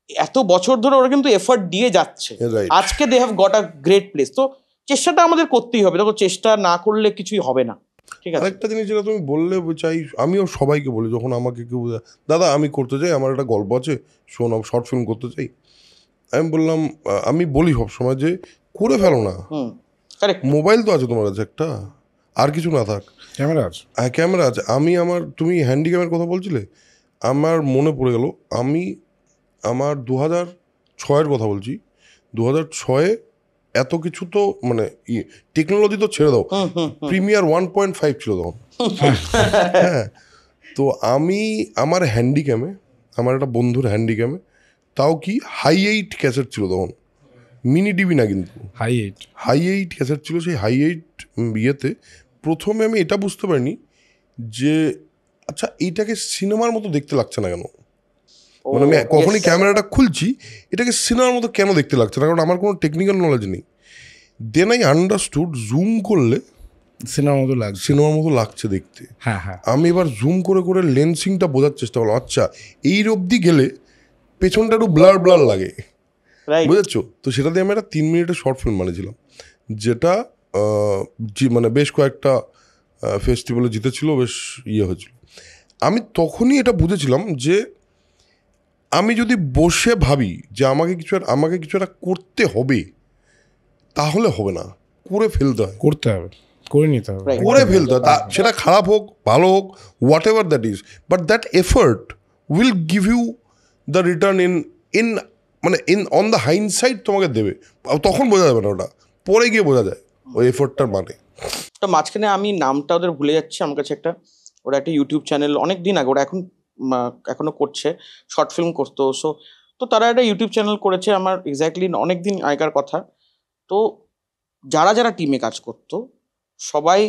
এত বছর ধরে ওরা কিন্তু এফর্ট দিয়ে যাচ্ছে, আজকে they have got a great place. তো চেষ্টাটা আমাদের করতেই হবে, দেখো চেষ্টা না করলে কিছুই হবে না, ঠিক আছে। আরেকটা জিনিস যেটা তুমি বললে চাই, আমিও সবাইকে বলি, যখন আমাকে কেউ দাদা আমি করতে চাই, আমার একটা গল্প আছে, শোন, শর্ট ফিল্ম করতে চাই, আমি বললাম, আমি বলি সবসময় যে করে ফেলো না, মোবাইল তো আছে তোমার কাছে একটা, আর কিছু না থাক, ক্যামেরা আছে, হ্যাঁ ক্যামেরা আছে। তুমি হ্যান্ডিক্যামের কথা বলছিলে, আমার মনে পড়ে গেল, আমার 2006-এর কথা বলছি, 2006-এ এত কিছু তো মানে টেকনোলজি তো ছেড়ে দাও, প্রিমিয়ার 1.5 ছিল তখন। হ্যাঁ, তো আমার হ্যান্ডিক্যামে, আমার একটা বন্ধুর হ্যান্ডিক্যামে, তাও কি হাই 8 ক্যাসেট ছিল তখন, মিনি ডিবি না, কিন্তু হাই 8 ক্যাসেট ছিল। সেই হাই 8 ইয়েতে প্রথমে আমি এটা বুঝতে পারিনি যে আচ্ছা এইটাকে সিনেমার মতো দেখতে লাগছে না কেন, মানে আমি কখনই ক্যামেরাটা খুলছি এটাকে সিনেমার মতো কেন দেখতে লাগছে না, কারণ আমার কোনো টেকনিক্যাল নলেজ নেই। দেন আই আন্ডারস্টুড, জুম করলে সিনেমার মতো লাগছে দেখতে। আমি এবার জুম করে করে লেন্সিংটা বোঝার চেষ্টা করলাম, আচ্ছা এই অবধি গেলে পেছনটা একটু ব্লার ব্লার লাগে, বুঝেছো? তো সেটা দিয়ে আমি একটা 3 মিনিটের শর্ট ফিল্ম বানিয়েছিলাম, যেটা মানে বেশ কয়েকটা ফেস্টিভ্যালে জিতেছিল, বেশ হয়েছিল। আমি তখনই এটা বুঝেছিলাম যে আমি যদি বসে ভাবি যে আমাকে কিছু একটা করতে হবে, তাহলে হবে না, করে ফেলতে হয়, করে নিতে হবে, করে ফেলতে হয়। সেটা খারাপ হোক ভালো হোক, whatever that is, but that effort will give you the return in মানে অন দ্য হাইন্ডসাইড তোমাকে দেবে, তখন বোঝা যাবে না, ওটা পরে গিয়ে বোঝা যায় ওই এফোর্টটার মানে। তো মাঝখানে আমি নামটা ওদের ভুলে যাচ্ছি, আমার কাছে ওরা একটা ইউটিউব চ্যানেল অনেক দিন আগে, ওরা এখনো করছে, শর্ট ফিল্ম করতো। তো তারা একটা ইউটিউব চ্যানেল করেছে, আমার এক্স্যাক্টলি অনেক দিন আগেকার কথা। তো যারা যারা টিমে কাজ করতো সবাই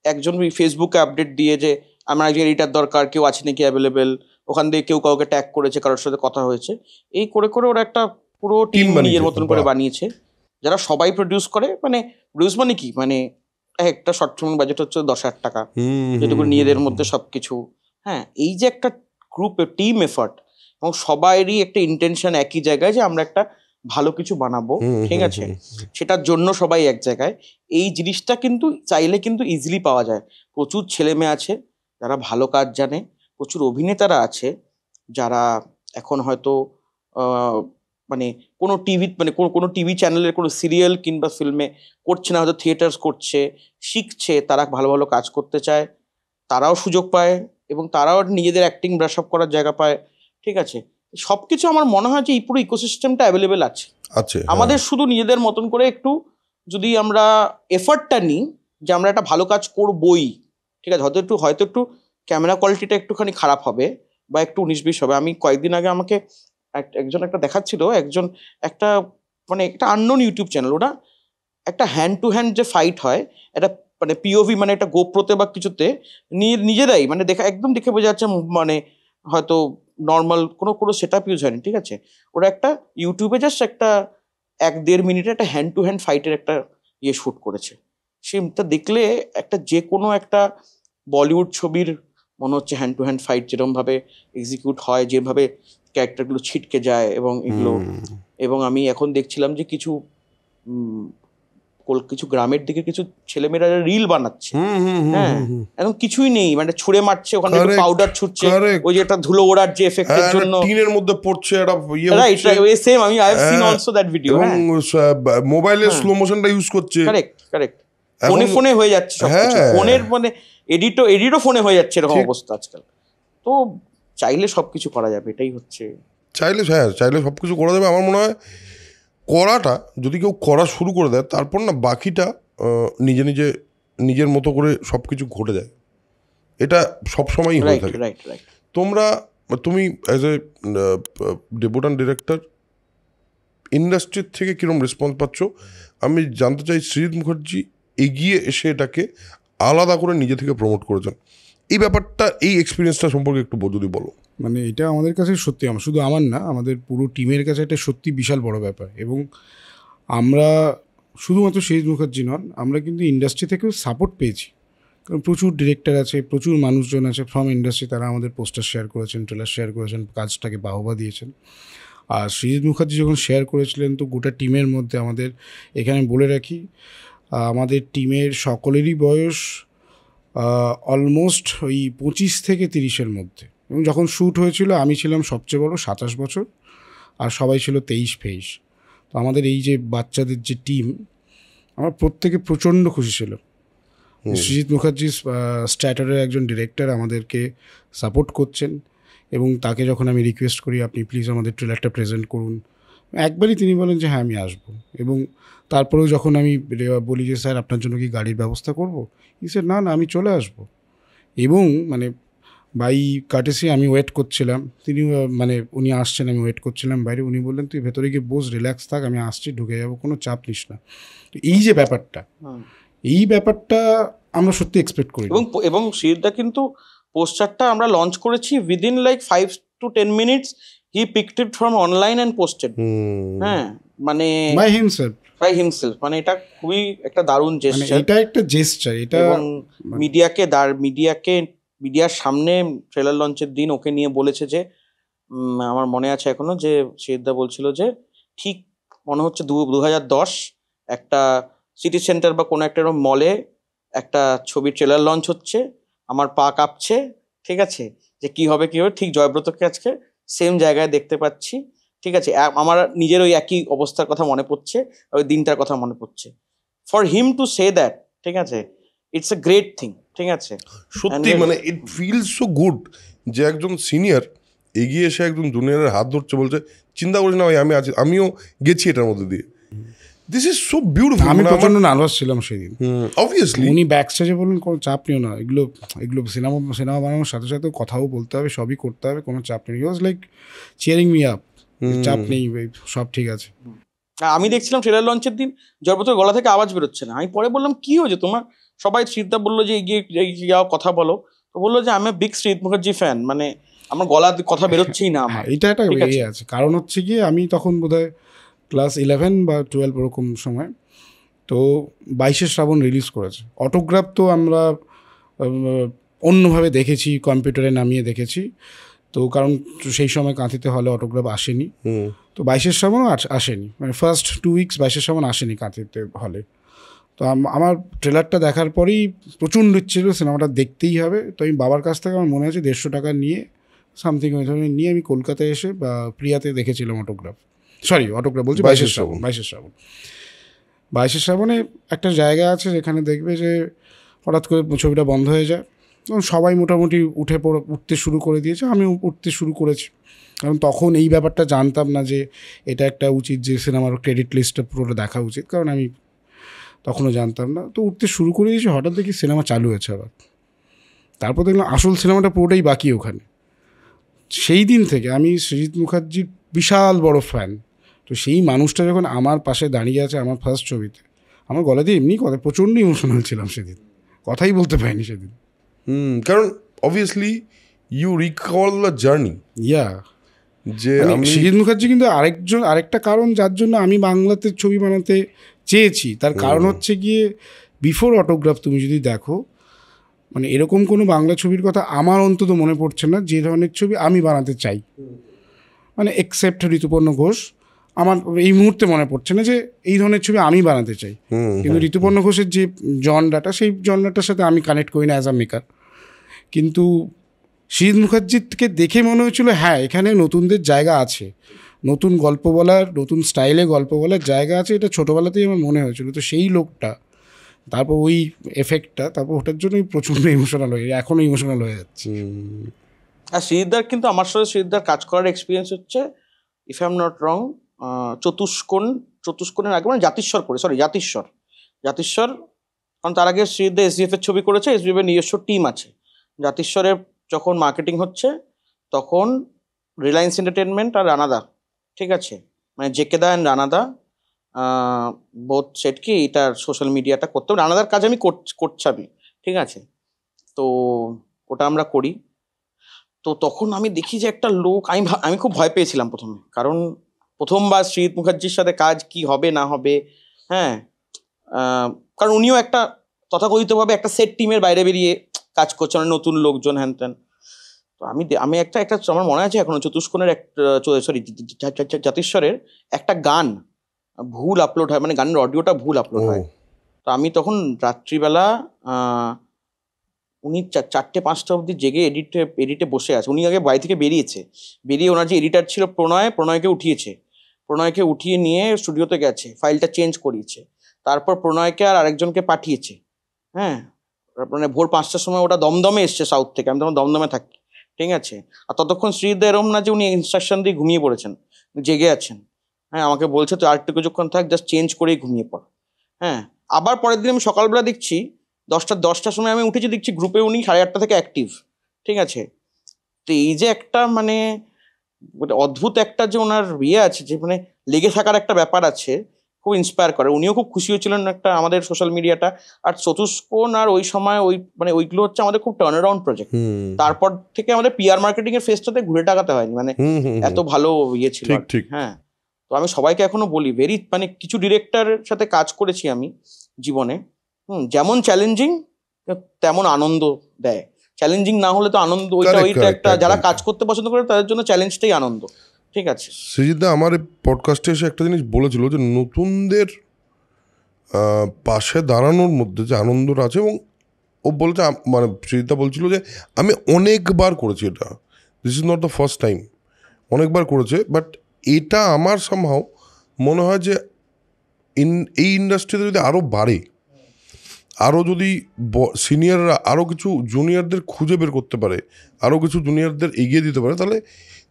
একজন ফেসবুকে আপডেট দিয়ে যে আমার একজন এডিটার দরকার, কেউ আছে নাকি অ্যাভেলেবেল, ওখান থেকে কেউ কাউকে ট্যাগ করেছে, কারোর সাথে কথা হয়েছে, এই করে করে ওরা একটা পুরো টিম নিজের মতন করে বানিয়েছে, যারা সবাই প্রডিউস করে। মানে প্রডিউস মানে কি, মানে একটা শর্ট ফিল্ম বাজেট হচ্ছে 10,000 টাকা, যেটুকু নিজেদের মধ্যে সবকিছু। হ্যাঁ, এই যে একটা গ্রুপ টিম এফার্ট, এবং সবারই একটা ইন্টেনশন একই জায়গায় যে আমরা একটা ভালো কিছু বানাবো, ঠিক আছে, সেটার জন্য সবাই এক জায়গায়। এই জিনিসটা কিন্তু চাইলে কিন্তু ইজিলি পাওয়া যায়। প্রচুর ছেলে মেয়ে আছে যারা ভালো কাজ জানে, প্রচুর অভিনেতারা আছে যারা এখন হয়তো মানে কোনো টিভি চ্যানেলের কোনো সিরিয়াল কিংবা ফিল্মে করছে না, হয়তো থিয়েটার্স করছে, শিখছে, তারা ভালো ভালো কাজ করতে চায়, তারাও সুযোগ পায় এবং তারাও নিজেদের অ্যাক্টিং ব্রাশ আপ করার জায়গা পায়, ঠিক আছে। সব কিছু আমার মনে হয় যে এই পুরো ইকোসিস্টেমটা অ্যাভেলেবেল আছে। আমাদের শুধু নিজেদের মতন করে একটু যদি আমরা এফার্টটা নিই যে আমরা একটা ভালো কাজ করবই, ঠিক আছে, হয়তো একটু ক্যামেরা কোয়ালিটিটা একটুখানি খারাপ হবে বা একটু 19-20 হবে। আমি কয়েকদিন আগে আমাকে একজন দেখাচ্ছিল, একটা আননোন ইউটিউব চ্যানেল, ওটা একটা হ্যান্ড টু হ্যান্ড যে ফাইট হয়, একটা মানে পিওভি, মানে একটা গোপ্রোতে বা কিছুতে নিজেরাই মানে একদম দেখে বোঝা যাচ্ছে, মানে হয়তো নর্মাল কোনো সেট আপ ইউজ হয়নি, ঠিক আছে। ওরা একটা ইউটিউবে জাস্ট একটা 1-1.5 মিনিটে একটা হ্যান্ড টু হ্যান্ড ফাইটের একটা শ্যুট করেছে। সেটা দেখলে যে কোনো একটা বলিউড ছবির মনে হচ্ছে হ্যান্ড টু হ্যান্ড ফাইট যেরকমভাবে এক্সিকিউট হয়, যেভাবে ক্যারেক্টারগুলো ছিটকে যায় এবং এগুলো। এবং আমি এখন দেখছিলাম যে কিছু কিছু গ্রামের দিকে কিছু ছেলেমেয়েরা রিল বানাচ্ছে, হ্যাঁ এখন কিছুই নেই, মানে ছুঁড়ে মারছে, ওখানে পাউডার ছুটছে, ওই যে একটা ধুলো ওড়ার যে এফেক্টের জন্য টিনের মধ্যে পড়ছে, একটা রাইট সেম, আমি I have seen also that video, মোবাইলে স্লো মোশনটা ইউজ করছে, কারেক্ট ফোনে হয়ে যাচ্ছে সবকিছু, ফোনের মানে এডিটও ফোনে হয়ে যাচ্ছে, এরকম অবস্থা আজকাল। তো চাইলে সবকিছু করা যাবে, এটাই হচ্ছে, চাইলে সবকিছু করা যাবে। আমার মনে হয় করাটা যদি কেউ করা শুরু করে দেয়, তারপর না বাকিটা নিজের মতো করে সবকিছু ঘটে যায়। এটা সবসময়ই হয়ে থাকে। তুমি অ্যাজ এ ডেবিউট্যান্ট ডিরেক্টর ইন্ডাস্ট্রির থেকে কিরকম রেসপন্স পাচ্ছ? আমি জানতে চাই সৃজিত মুখার্জি এগিয়ে এসে এটাকে আলাদা করে নিজে থেকে প্রমোট করেছেন, এই ব্যাপারটা, এই এক্সপিরিয়েন্সটা সম্পর্কে একটু যদি বলো। মানে এটা আমাদের কাছে সত্যি, শুধু আমার না, আমাদের পুরো টিমের কাছে এটা সত্যি বিশাল বড় ব্যাপার। এবং আমরা শুধুমাত্র সৃজিত মুখার্জি নন, আমরা কিন্তু ইন্ডাস্ট্রি থেকেও সাপোর্ট পেয়েছি, কারণ প্রচুর ডিরেক্টর আছে, প্রচুর মানুষজন আছে ফ্রম ইন্ডাস্ট্রি, তারা আমাদের পোস্টার শেয়ার করেছেন, ট্রেলার শেয়ার করেছেন, কাজটাকে বাহবা দিয়েছেন। আর সৃজিত মুখার্জি যখন শেয়ার করেছিলেন, তো গোটা টিমের মধ্যে আমাদের এখানে বলে রাখি, আমাদের টিমের সকলেরই বয়স অলমোস্ট ওই 25 থেকে 30-এর মধ্যে। এবং যখন শ্যুট হয়েছিল আমি ছিলাম সবচেয়ে বড়, 27 বছর, আর সবাই ছিল 23-24। তো আমাদের এই যে বাচ্চাদের যে টিম, আমার প্রত্যেকে প্রচণ্ড খুশি ছিল। সৃজিত মুখার্জি স্ট্যাটারের একজন ডিরেক্টর আমাদেরকে সাপোর্ট করছেন, এবং তাকে যখন আমি রিকোয়েস্ট করি আপনি প্লিজ আমাদের ট্রেলারটা প্রেজেন্ট করুন, একবারই তিনি বলেন যে হ্যাঁ আমি আসবো। এবং তারপরেও যখন আমি বলি যে স্যার আপনার জন্য কি গাড়ির ব্যবস্থা করবো, স্যার না আমি চলে আসবো। এবং মানে বাই কার্টেসি আমি ওয়েট করছিলাম, তিনি মানে উনি আসছেন, আমি ওয়েট করছিলাম বাইরে, উনি বললেন তুই ভেতরে গিয়ে বস, রিল্যাক্স থাক, আমি আসছি, ঢুকে যাবো, কোনো চাপ নিস না। তো এই যে ব্যাপারটা আমরা সত্যি এক্সপেক্ট করি। এবং সৃজিতদা কিন্তু পোস্টারটা আমরা লঞ্চ করেছি within like 5 to 10 minutes he picked it from online and posted, হ্যাঁ মানে বাই হিমসেলফ, মানে এটা খুবই একটা দারুণ জেস্টার, এটা একটা জেস্টার। এটা এবং মিডিয়ার সামনে ট্রেলার লঞ্চের দিন ওকে নিয়ে বলেছে যে, আমার মনে আছে এখনো, যে সৃজিতদা বলছিল যে ঠিক মনে হচ্ছে 2010 একটা সিটি সেন্টার বা কোনো একটা মলে একটা ছবির ট্রেলার লঞ্চ হচ্ছে, আমার পা কাঁপছে, ঠিক আছে, যে কি হবে ঠিক জয়ব্রতকে আজকে সেম জায়গায় দেখতে পাচ্ছি, ঠিক আছে, আমার নিজের ওই একই অবস্থার কথা মনে পড়ছে, ওই দিনটার কথা মনে পড়ছে। For him to say that, ঠিক আছে, ইটস এ গ্রেট থিং, ঠিক আছে, সত্যি মানে ইট ফিলস সো গুড যে একজন সিনিয়র এগিয়ে এসে একজন জুনিয়রের হাত ধরছে, বলছে চিন্তা করিস না ভাই, আমিও গেছি এটার মধ্যে দিয়ে। This is so beautiful. আমি প্রচন্ড নার্ভাস ছিলাম সেদিন, অবভিয়াসলি। উনি ব্যাক স্টেজে বললেন কোনো চাপ নিও না, এগুলো সিনেমা বানানোর সাথে সাথে কথাও বলতে হবে, সবই করতে হবে, কোনো চাপ নেই। He was like cheering me up, চাপ নেই, সব ঠিক আছে। আমি দেখছিলাম ট্রেলার লঞ্চের দিন জয়ব্রতর গলা থেকে আওয়াজ বেরোচ্ছে না, আমি পরে বললাম কি হয়েছে তোমার, সবাই সৃজিতদা বললো যে এগিয়ে যাও, কথা বলো, তো বললো যে আমি বিগ সৃজিত মুখার্জি ফ্যান, মানে আমার গলা কথা বেরোচ্ছেই না আমার। এটা একটা ইয়ে আছে, কারণ হচ্ছে কি আমি তখন বোধহয় ক্লাস 11 বা 12 ওরকম সময়, তো 22শে শ্রাবণ রিলিজ করেছে। অটোগ্রাফ তো আমরা অন্যভাবে দেখেছি, কম্পিউটারে নামিয়ে দেখেছি, তো কারণ সেই সময় কাঁথিতে হলে অটোগ্রাফ আসেনি, তো 22শে শ্রাবণও আসেনি, মানে ফার্স্ট 2 উইকস 22শে শ্রাবণ আসেনি কাঁথিতে হলে। তো আমার ট্রেলারটা দেখার পরেই প্রচণ্ড ইচ্ছে ছিল সিনেমাটা দেখতেই হবে। তো আমি বাবার কাছ থেকে আমার মনে আছে 150 টাকা নিয়ে সামথিং ওই ধরনের নিয়ে আমি কলকাতায় এসে বা প্রিয়াতে দেখেছিলাম অটোগ্রাফ বলছি 22শে শ্রাবণে একটা জায়গা আছে যেখানে দেখবে যে হঠাৎ করে ছবিটা বন্ধ হয়ে যায়, সবাই মোটামুটি উঠতে শুরু করে দিয়েছে, আমিও উঠতে শুরু করেছি, কারণ তখন এই ব্যাপারটা জানতাম না যে এটা একটা উচিত যে সিনেমার ক্রেডিট লিস্টটা পুরোটা দেখা উচিত, কারণ আমি তখনও জানতাম না। তো উঠতে শুরু করে দিয়েছি, হঠাৎ দেখি সিনেমা চালু হয়েছে আবার, তারপর দেখলাম আসল সিনেমাটা পুরোটাই বাকি ওখানে। সেই দিন থেকে আমি সৃজিত মুখার্জির বিশাল বড় ফ্যান। তো সেই মানুষটা যখন আমার পাশে দাঁড়িয়ে আছে আমার ফার্স্ট ছবিতে, আমার গলা দিয়ে এমনি কথা, প্রচণ্ড ইমোশনাল ছিলাম সেদিন, কথাই বলতে পারিনি সেদিন। কারণ obviously you recall the journey. যে সৃজিত মুখার্জি কিন্তু আরেকটা কারণ যার জন্য আমি বাংলাতে ছবি বানাতে চেয়েছি, তার কারণ হচ্ছে গিয়ে বিফোর অটোগ্রাফ তুমি যদি দেখো, মানে এরকম কোনো বাংলা ছবির কথা আমার অন্তত মনে পড়ছে না যে ধরনের ছবি আমি বানাতে চাই, মানে এক্সেপ্ট ঋতুপর্ণ ঘোষ, আমার এই মুহূর্তে মনে পড়ছে না যে এই ধরনের ছবি আমি বানাতে চাই। কিন্তু ঋতুপর্ণ ঘোষের যে জনরাটা, সেই জনরাটার সাথে আমি কানেক্ট করি না অ্যাজ আ মেকার। কিন্তু সৃজিত মুখার্জিকে দেখে মনে হয়েছিল হ্যাঁ এখানে নতুনদের জায়গা আছে, নতুন গল্প বলার, নতুন স্টাইলে গল্প বলার জায়গা আছে, এটা ছোটোবেলাতেই আমার মনে হয়েছিল। তো সেই লোকটা, তারপর ওই এফেক্টটা, তারপর ওটার জন্যই প্রচণ্ড ইমোশনাল হয়ে, এখনও ইমোশনাল হয়ে যাচ্ছে। আর সৃজিতদার কিন্তু আমার সাথে সৃজিতদার কাজ করার এক্সপিরিয়েন্স হচ্ছে, if I am not wrong, চতুষ্কোণের আগে মানে জাতিস্বর, কারণ তার আগে সৃজিতদা SDF এর ছবি করেছে, SDF এর নিজস্ব টিম আছে। জাতিস্বরের যখন মার্কেটিং হচ্ছে তখন রিলায়েন্স এন্টারটেনমেন্ট আর রানাদা, ঠিক আছে, মানে জেকেদা অ্যান্ড রানাদা বোথ সেট কি এটার সোশ্যাল মিডিয়াটা করতে হবে, রানাদার কাজ আমি করছি, ঠিক আছে। তো ওটা আমরা করি। তো তখন আমি দেখি যে একটা লোক, আমি খুব ভয় পেয়েছিলাম প্রথমে, কারণ প্রথমবার সৃজিত মুখার্জির সাথে কাজ কি হবে না হবে, হ্যাঁ, কারণ উনিও একটা তথাকথিতভাবে একটা সেট টিমের বাইরে বেরিয়ে কাজ করছে, অনেক নতুন লোকজন হ্যান ত্যান। তো আমি একটা আমার মনে আছে এখনো, চতুষ্কোণের জাতিস্বরের একটা গান ভুল আপলোড হয়, মানে গানের অডিওটা ভুল আপলোড হয়। তো আমি তখন রাত্রিবেলা উনি 4-5টা অবধি জেগে এডিটে বসে আছে। উনি আগে বাড়ি থেকে বেরিয়ে ওনার যে এডিটার ছিল প্রণয়কে উঠিয়ে নিয়ে স্টুডিওতে গেছে, ফাইলটা চেঞ্জ করিয়েছে, তারপর প্রণয়কে আর আরেকজনকে পাঠিয়েছে, হ্যাঁ, মানে ভোর 5টার সময় ওটা দমদমে এসছে সাউথ থেকে, আমি তখন দমদমে থাকি, ঠিক আছে। আর ততক্ষণ সৃজিতদা এরম না যে উনি ইনস্ট্রাকশন দিয়ে ঘুমিয়ে পড়েছেন, জেগে আছেন, হ্যাঁ, আমাকে বলছে তো আরেকটু কিছুক্ষণ থাক, জাস্ট চেঞ্জ করেই ঘুমিয়ে পড়, হ্যাঁ। আবার পরের দিন আমি সকালবেলা দেখছি 10টার সময় আমি উঠেছি, দেখছি গ্রুপে উনি 8:30 থেকে অ্যাক্টিভ, ঠিক আছে। তো এই যে একটা মানে অদ্ভুত একটা যে ওনার আছে, যে মানে লেগে থাকার একটা ব্যাপার আছে, খুব ইন্সপায়ার করে। উনিও খুব খুশি হয়েছিলেন একটা আমাদের সোশ্যাল মিডিয়াটা। আর চতুষ্কোণ আর ওই সময় ওইগুলো হচ্ছে আমাদের খুব টার্ন অ্যারাউন্ড প্রজেক্ট। তারপর থেকে আমাদের PR মার্কেটিং এর ফেসটাতে ঘুরে টাকাতে হয়নি, মানে এত ভালো ছিল, হ্যাঁ। তো আমি সবাইকে এখনো বলি, মানে কিছু ডিরেক্টরের সাথে কাজ করেছি আমি জীবনে, যেমন চ্যালেঞ্জিং তেমন আনন্দ দেয়। চ্যালেঞ্জিং না হলে তো আনন্দ, ওইটা একটা যারা কাজ করতে পছন্দ করে তাদের জন্য চ্যালেঞ্জটাই আনন্দ, ঠিক আছে। সৃজিতদা আমার এই পডকাস্টে এসে একটা জিনিস বলেছিল যে নতুনদের পাশে দাঁড়ানোর মধ্যে যে আনন্দটা আছে, এবং ও বলেছে, মানে সৃজিতদা বলছিল যে আমি অনেকবার করেছি এটা, this is not the first time, অনেকবার করেছে, বাট এটা আমার সামহাও মনে হয় যে এই ইন্ডাস্ট্রিতে যদি আরও বাড়ে, আরও যদি সিনিয়ররা আরও কিছু জুনিয়রদের খুঁজে বের করতে পারে, আরও কিছু জুনিয়রদের এগিয়ে দিতে পারে, তাহলে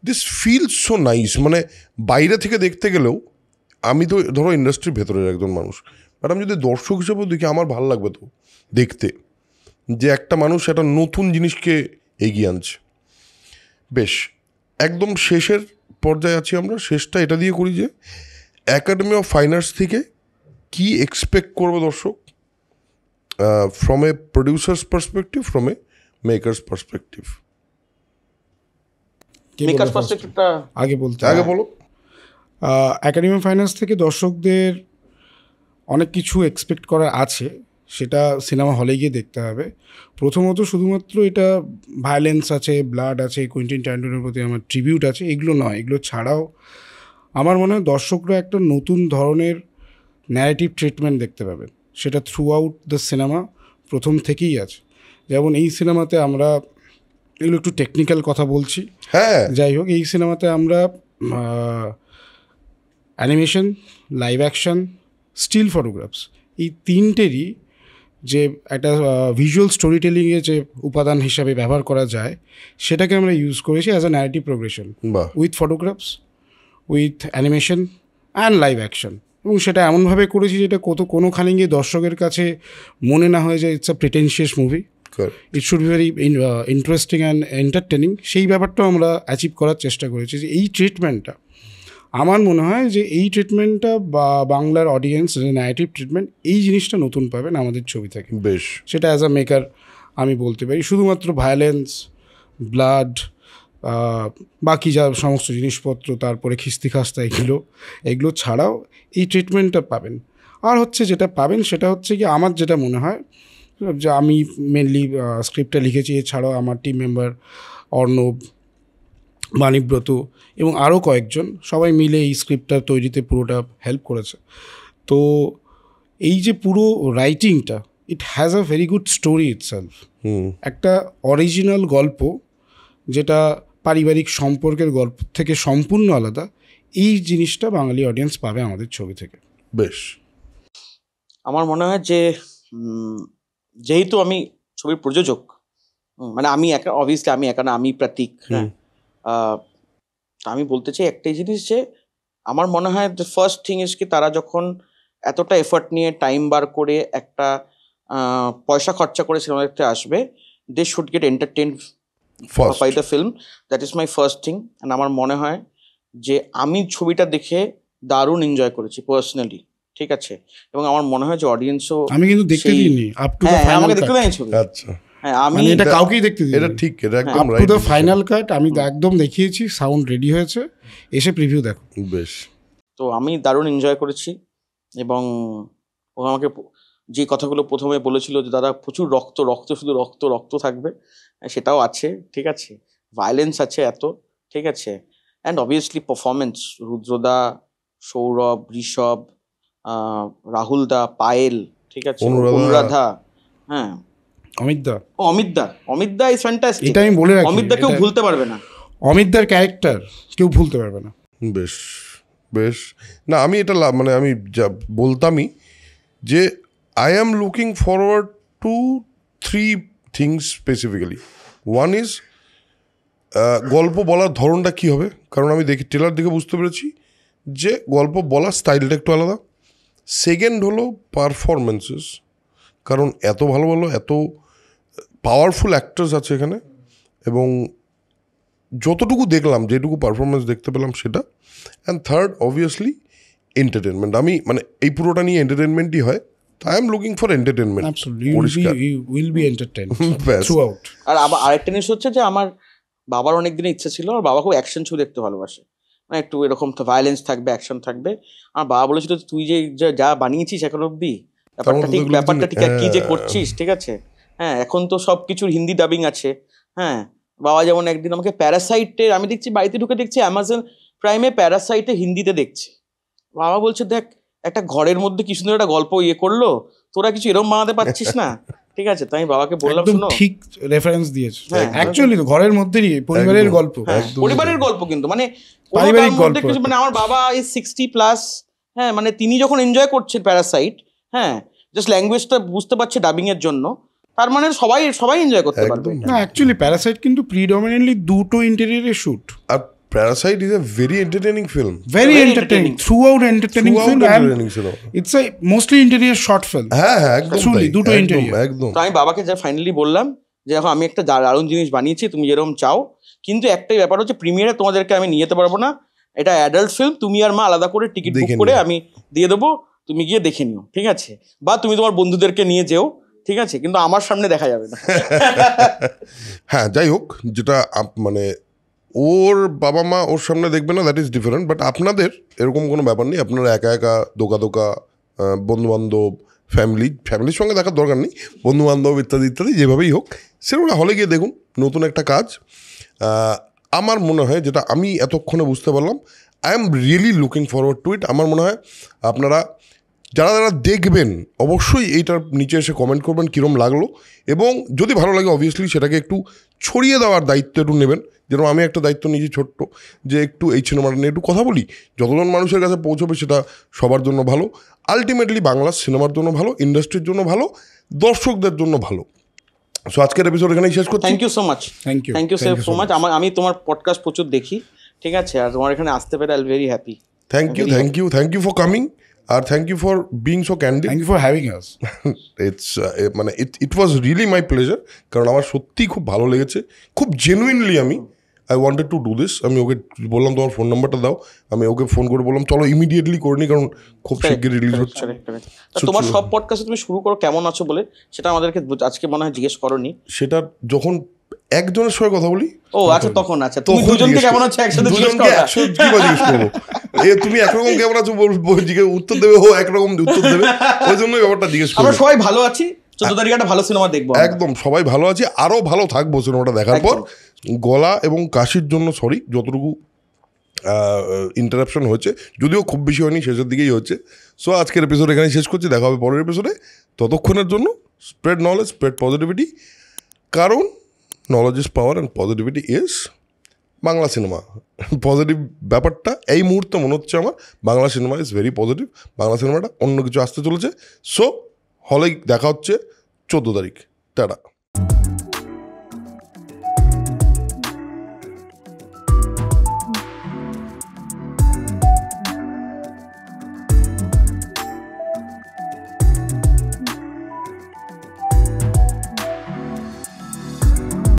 দিস ফিলস সো নাইস। মানে বাইরে থেকে দেখতে গেলেও, আমি তো ধরো ইন্ডাস্ট্রির ভেতরের একজন মানুষ, বাট আমি যদি দর্শক হিসেবেও দেখি, আমার ভালো লাগবে তো দেখতে যে একটা মানুষ একটা নতুন জিনিসকে এগিয়ে আনছে। বেশ, একদম শেষের পর্যায়ে আছি আমরা। শেষটা এটা দিয়ে করি যে একাডেমি অফ ফাইন আর্টস থেকে কি এক্সপেক্ট করবে দর্শক, from a producers perspective, from a makers perspective. আগে বলো। একাডেমি অফ ফাইন আর্টস থেকে দর্শকদের অনেক কিছু এক্সপেক্ট করা আছে, সেটা সিনেমা হলে গিয়ে দেখতে হবে। প্রথমত শুধুমাত্র এটা ভায়োলেন্স আছে, ব্লাড আছে, কুইন্টিন ট্যারান্টিনোর প্রতি আমার ট্রিবিউট আছে, এগুলো নয়। এগুলো ছাড়াও আমার মনে হয় দর্শকরা একটা নতুন ধরনের ন্যারেটিভ ট্রিটমেন্ট দেখতে পাবেন, সেটা থ্রু আউট দ্য সিনেমা প্রথম থেকেই আছে। যেমন এই সিনেমাতে আমরা, এগুলো একটু টেকনিক্যাল কথা বলছি, হ্যাঁ, যাই হোক, এই সিনেমাতে আমরা animation, live action, still photographs, এই তিনটেরই যে একটা ভিজুয়াল স্টোরি টেলিংয়ে যে উপাদান হিসাবে ব্যবহার করা যায়, সেটাকে আমরা ইউজ করেছি as a narrative progression, with photographs, with animation and live action. এবং সেটা এমনভাবে করেছি যেটা কোনোখানে গিয়ে দর্শকের কাছে মনে না হয় যে it's a pretentious movie, it should be very interesting and entertaining. সেই ব্যাপারটাও আমরা অ্যাচিভ করার চেষ্টা করেছি। যে এই ট্রিটমেন্টটা, আমার মনে হয় যে এই ট্রিটমেন্টটা বা বাংলার অডিয়েন্স যে ন্যারেটিভ ট্রিটমেন্ট, এই জিনিসটা নতুন পাবেন আমাদের ছবি থেকে। বেশ, সেটা অ্যাজ আ মেকার আমি বলতে পারি। শুধুমাত্র ভায়োলেন্স, ব্লাড, বাকি যা সমস্ত জিনিসপত্র, তারপরে খিস্তি খাস্তা, এগুলো ছাড়াও এই ট্রিটমেন্টটা পাবেন। আর হচ্ছে যেটা পাবেন সেটা হচ্ছে কি, আমার যেটা মনে হয় যে আমি মেনলি স্ক্রিপ্টটা লিখেছি, এছাড়াও আমার টিম মেম্বার অর্ণব, বাণীব্রত এবং আরও কয়েকজন সবাই মিলে এই স্ক্রিপ্টটা তৈরিতে পুরোটা হেল্প করেছে। তো এই যে পুরো রাইটিংটা, it has a very good story itself. একটা অরিজিনাল গল্প যেটা পারিবারিক সম্পর্কের গল্প থেকে সম্পূর্ণ আলাদা, এই জিনিসটা বাঙালি অডিয়েন্স পাবে আমাদের ছবি থেকে। বেশ, আমার মনে হয় যে যেহেতু আমি ছবির প্রযোজক, মানে আমি একা, অবভিয়াসলি আমি একা না, আমি প্রতীক, হ্যাঁ, আমি বলতে চাই একটাই জিনিস যে আমার মনে হয় দ্য ফার্স্ট থিং ইজ কি তারা যখন এতটা এফর্ট নিয়ে টাইম বার করে একটা পয়সা খরচা করে সিনেমা দেখতে আসবে, they should get entertain by the film. That is my first thing. And আমার মনে হয় যে আমি ছবিটা দেখে দারুণ এনজয় করেছি পার্সোনালি, ঠিক আছে, এবং আমার মনে হয় যে অডিয়েন্সও, আমি কিন্তু দেখতে দিইনি আপ টু দ্য ফাইনাল, আমাকে দেখতে দেয়নি ছবি। আচ্ছা, হ্যাঁ, আমি এটা কাউকেই দেখতে দিই, এটা ঠিক, এটা একদম আপ টু দ্য ফাইনাল কাট আমি একদম দেখিয়েছি, সাউন্ড রেডি হয়েছে, এসে প্রিভিউ দেখো। বেশ, তো আমি দারুণ এনজয় করেছি। এবং ও আমাকে যে কথাগুলো প্রথমে বলেছিল যে দাদা প্রচুর রক্ত রক্ত, শুধু রক্ত রক্ত থাকবে, সেটাও আছে, ঠিক আছে, ভায়োলেন্স আছে এত, ঠিক আছে, অ্যান্ড অবভিয়াসলি পারফরমেন্স, রুদ্রদা, সৌরভ, ঋষভ, রাহুল দা, পায়েল, ঠিক আছে, অনুরাধা, হ্যাঁ, অমিতদা ইজ ফ্যান্টাস্টিক। এটা আমি বলে রাখি, অমিতদা কেউ ভুলতে পারবে না, অমিতদার ক্যারেক্টার কেউ ভুলতে পারবে না। বেশ বেশ, না আমি এটা মানে আমি যা বলতামই যে I am looking forward two 3 things specifically. One is গল্প বলার ধরনটা কী হবে, কারণ আমি দেখি ট্রেলার দেখে বুঝতে পেরেছি যে গল্প বলার স্টাইলটা একটু আলাদা। সেকেন্ড হলো পারফরমেন্সেস, কারণ এত ভালো ভালো এত পাওয়ারফুল অ্যাক্টার্স আছে এখানে, এবং যতটুকু দেখলাম, যেটুকু পারফরমেন্স দেখতে পেলাম সেটা। And third obviously entertainment. আমি মানে এই পুরোটা নিয়ে এন্টারটেনমেন্টই হয়, I am looking for entertainment. আর আবার আরেকটা জিনিস হচ্ছে যে আমার বাবার অনেক দিনের ইচ্ছা ছিল, আর বাবা খুব অ্যাকশন ছবি দেখতে ভালোবাসে, মানে একটু এরকম ভায়োলেন্স থাকবে, অ্যাকশন থাকবে। আমার বাবা বলেছিল তুই যে যা বানিয়েছিস এখন অব্দি, ব্যাপারটা ঠিক কি যে করছিস, ঠিক আছে, হ্যাঁ, এখন তো সব কিছুর হিন্দি ডাবিং আছে, হ্যাঁ। বাবা যেমন একদিন আমাকে প্যারাসাইটের, আমি দেখছি বাড়িতে ঢুকে দেখছি অ্যামাজন প্রাইমে প্যারাসাইটে হিন্দিতে দেখছি। বাবা বলছে দেখ একটা ঘরের মধ্যে কি সুন্দর একটা গল্প করলো, তোরা কিছু এরকম বানাতে পারছিস না, ঠিক আছে। তাই বাবাকে বললাম শোনো, ঠিক রেফারেন্স দিয়েছে, অ্যাকচুয়ালি তো ঘরের মধ্যেই পরিবারের গল্প, পরিবারের গল্প, কিন্তু মানে পারিবারিক গল্প, মানে আমার বাবা ইজ 60+, হ্যাঁ, মানে তিনি যখন এনজয় করছেন প্যারাসাইট, হ্যাঁ, জাস্ট ল্যাঙ্গুয়েজটা বুঝতে পারছে ডাবিং এর জন্য, তার মানে সবাই এনজয় করতে পারবে। না, অ্যাকচুয়ালি প্যারাসাইট কিন্তু প্রিডমিনেন্টলি দুটো ইন্টেরিয়রে শুট, আর Parasite is a very entertaining film, very entertaining, throughout entertaining film, and it's a mostly interior short film. হ্যাঁ হ্যাঁ, একদম দুটো ইন্টেরিয়র, একদম। তো আমি বাবাকে যা ফাইনালি বললাম যে এখন আমি একটা দারুণ জিনিস বানিয়েছি, তুমি যেরকম চাও, কিন্তু একটাই ব্যাপার হচ্ছে প্রিমিয়ারে তোমাদেরকে আমি নিয়ে যেতে পারবো না, এটা অ্যাডাল্ট ফিল্ম, তুমি আর মা আলাদা করে টিকিট বুক করে আমি দিয়ে দেবো, তুমি গিয়ে দেখে নিও, ঠিক আছে, বা তুমি তোমার বন্ধুদেরকে নিয়ে যেও, ঠিক আছে, কিন্তু আমার সামনে দেখা যাবে না। হ্যাঁ, যাই হোক, যেটা মানে ওর বাবা মা ওর সামনে দেখবে না, দ্যাট ইজ ডিফারেন্ট, বাট আপনাদের এরকম কোনো ব্যাপার নেই, আপনারা একা একা দোকা বন্ধুবান্ধব ফ্যামিলির সঙ্গে দেখার দরকার নেই, বন্ধুবান্ধব ইত্যাদি ইত্যাদি যেভাবেই হোক সেগুলো হলে গিয়ে দেখুন, নতুন একটা কাজ। আমার মনে হয় যেটা আমি এতক্ষণে বুঝতে পারলাম, I am really looking forward to it. আমার মনে হয় আপনারা যারা দেখবেন অবশ্যই এইটার নিচে এসে কমেন্ট করবেন কীরকম লাগলো, এবং যদি ভালো লাগে অবভিয়াসলি সেটাকে একটু ছড়িয়ে দেওয়ার দায়িত্ব একটু নেবেন, যেরকম আমি একটা দায়িত্ব নিয়েছি ছোট্ট, যে একটু এই সিনেমাটা নিয়ে একটু কথা বলি, যতজন মানুষের কাছে পৌঁছবে সেটা সবার জন্য ভালো, আলটিমেটলি বাংলা সিনেমার জন্য ভালো, ইন্ডাস্ট্রির জন্য ভালো, দর্শকদের জন্য ভালো। সো আজকের এপিসোড এখানেই শেষ করছি। Thank you so much, thank you so much. আমি তোমার পডকাস্ট প্রচুর দেখি, ঠিক আছে, আর তোমার এখানে আসতে পেরে I am very happy. Thank you for coming, আর thank you for being so candid, thank you for having us. মানে it was really my pleasure, কারণ আমার সত্যিই খুব ভালো লেগেছে, খুব genuinely I wanted to do this. আমি ওকে বললাম তোমার ফোন নাম্বারটা দাও, আমি ওকে ফোন করে বললাম চলো ইমিডিয়েটলি করে নি, কারণ খুব শিগগিরই রিলিজ হচ্ছে। তোমার সব পডকাস্টে তুমি শুরু করো কেমন আছো বলে, সেটা আমাদেরকে আজকে মনে হয় জিজ্ঞেস করোনি। সেটা যখন একজনের সঙ্গে কথা বলি, ও আচ্ছা, তখন আচ্ছা তুমি দুজনকে কেমন আছো একসাথে জিজ্ঞেস করবো, তুমি একরকম কেমন আছো উত্তর দেবে, ও একরকম উত্তর দেবে, ওই জন্যই ব্যাপারটা জিজ্ঞেস করবো। আমরা সবাই ভালো আছি, 14 তারিখে একটা ভালো সিনেমা দেখবো। একদম সবাই ভালো আছি, আরও ভালো থাকবো সিনেমাটা দেখার পর। গলা এবং কাশির জন্য সরি, যতটুকু ইন্টারাপশন হয়েছে, যদিও খুব বেশি হয়নি, শেষের দিকেই হচ্ছে। সো আজকের এপিসোড এখানে শেষ করছি, দেখা হবে পরের এপিসোডে। ততক্ষণের জন্য স্প্রেড নলেজ, স্প্রেড পজিটিভিটি, কারণ knowledge is power and positivity is Bangla cinema. Positive ব্যাপারটা এই মুহূর্তে মনে হচ্ছে আমার, Bangla cinema is very positive. Bangla সিনেমাটা অন্য কিছু আসতে চলেছে। সো হলে দেখা হচ্ছে 14 তারিখ। টাটা।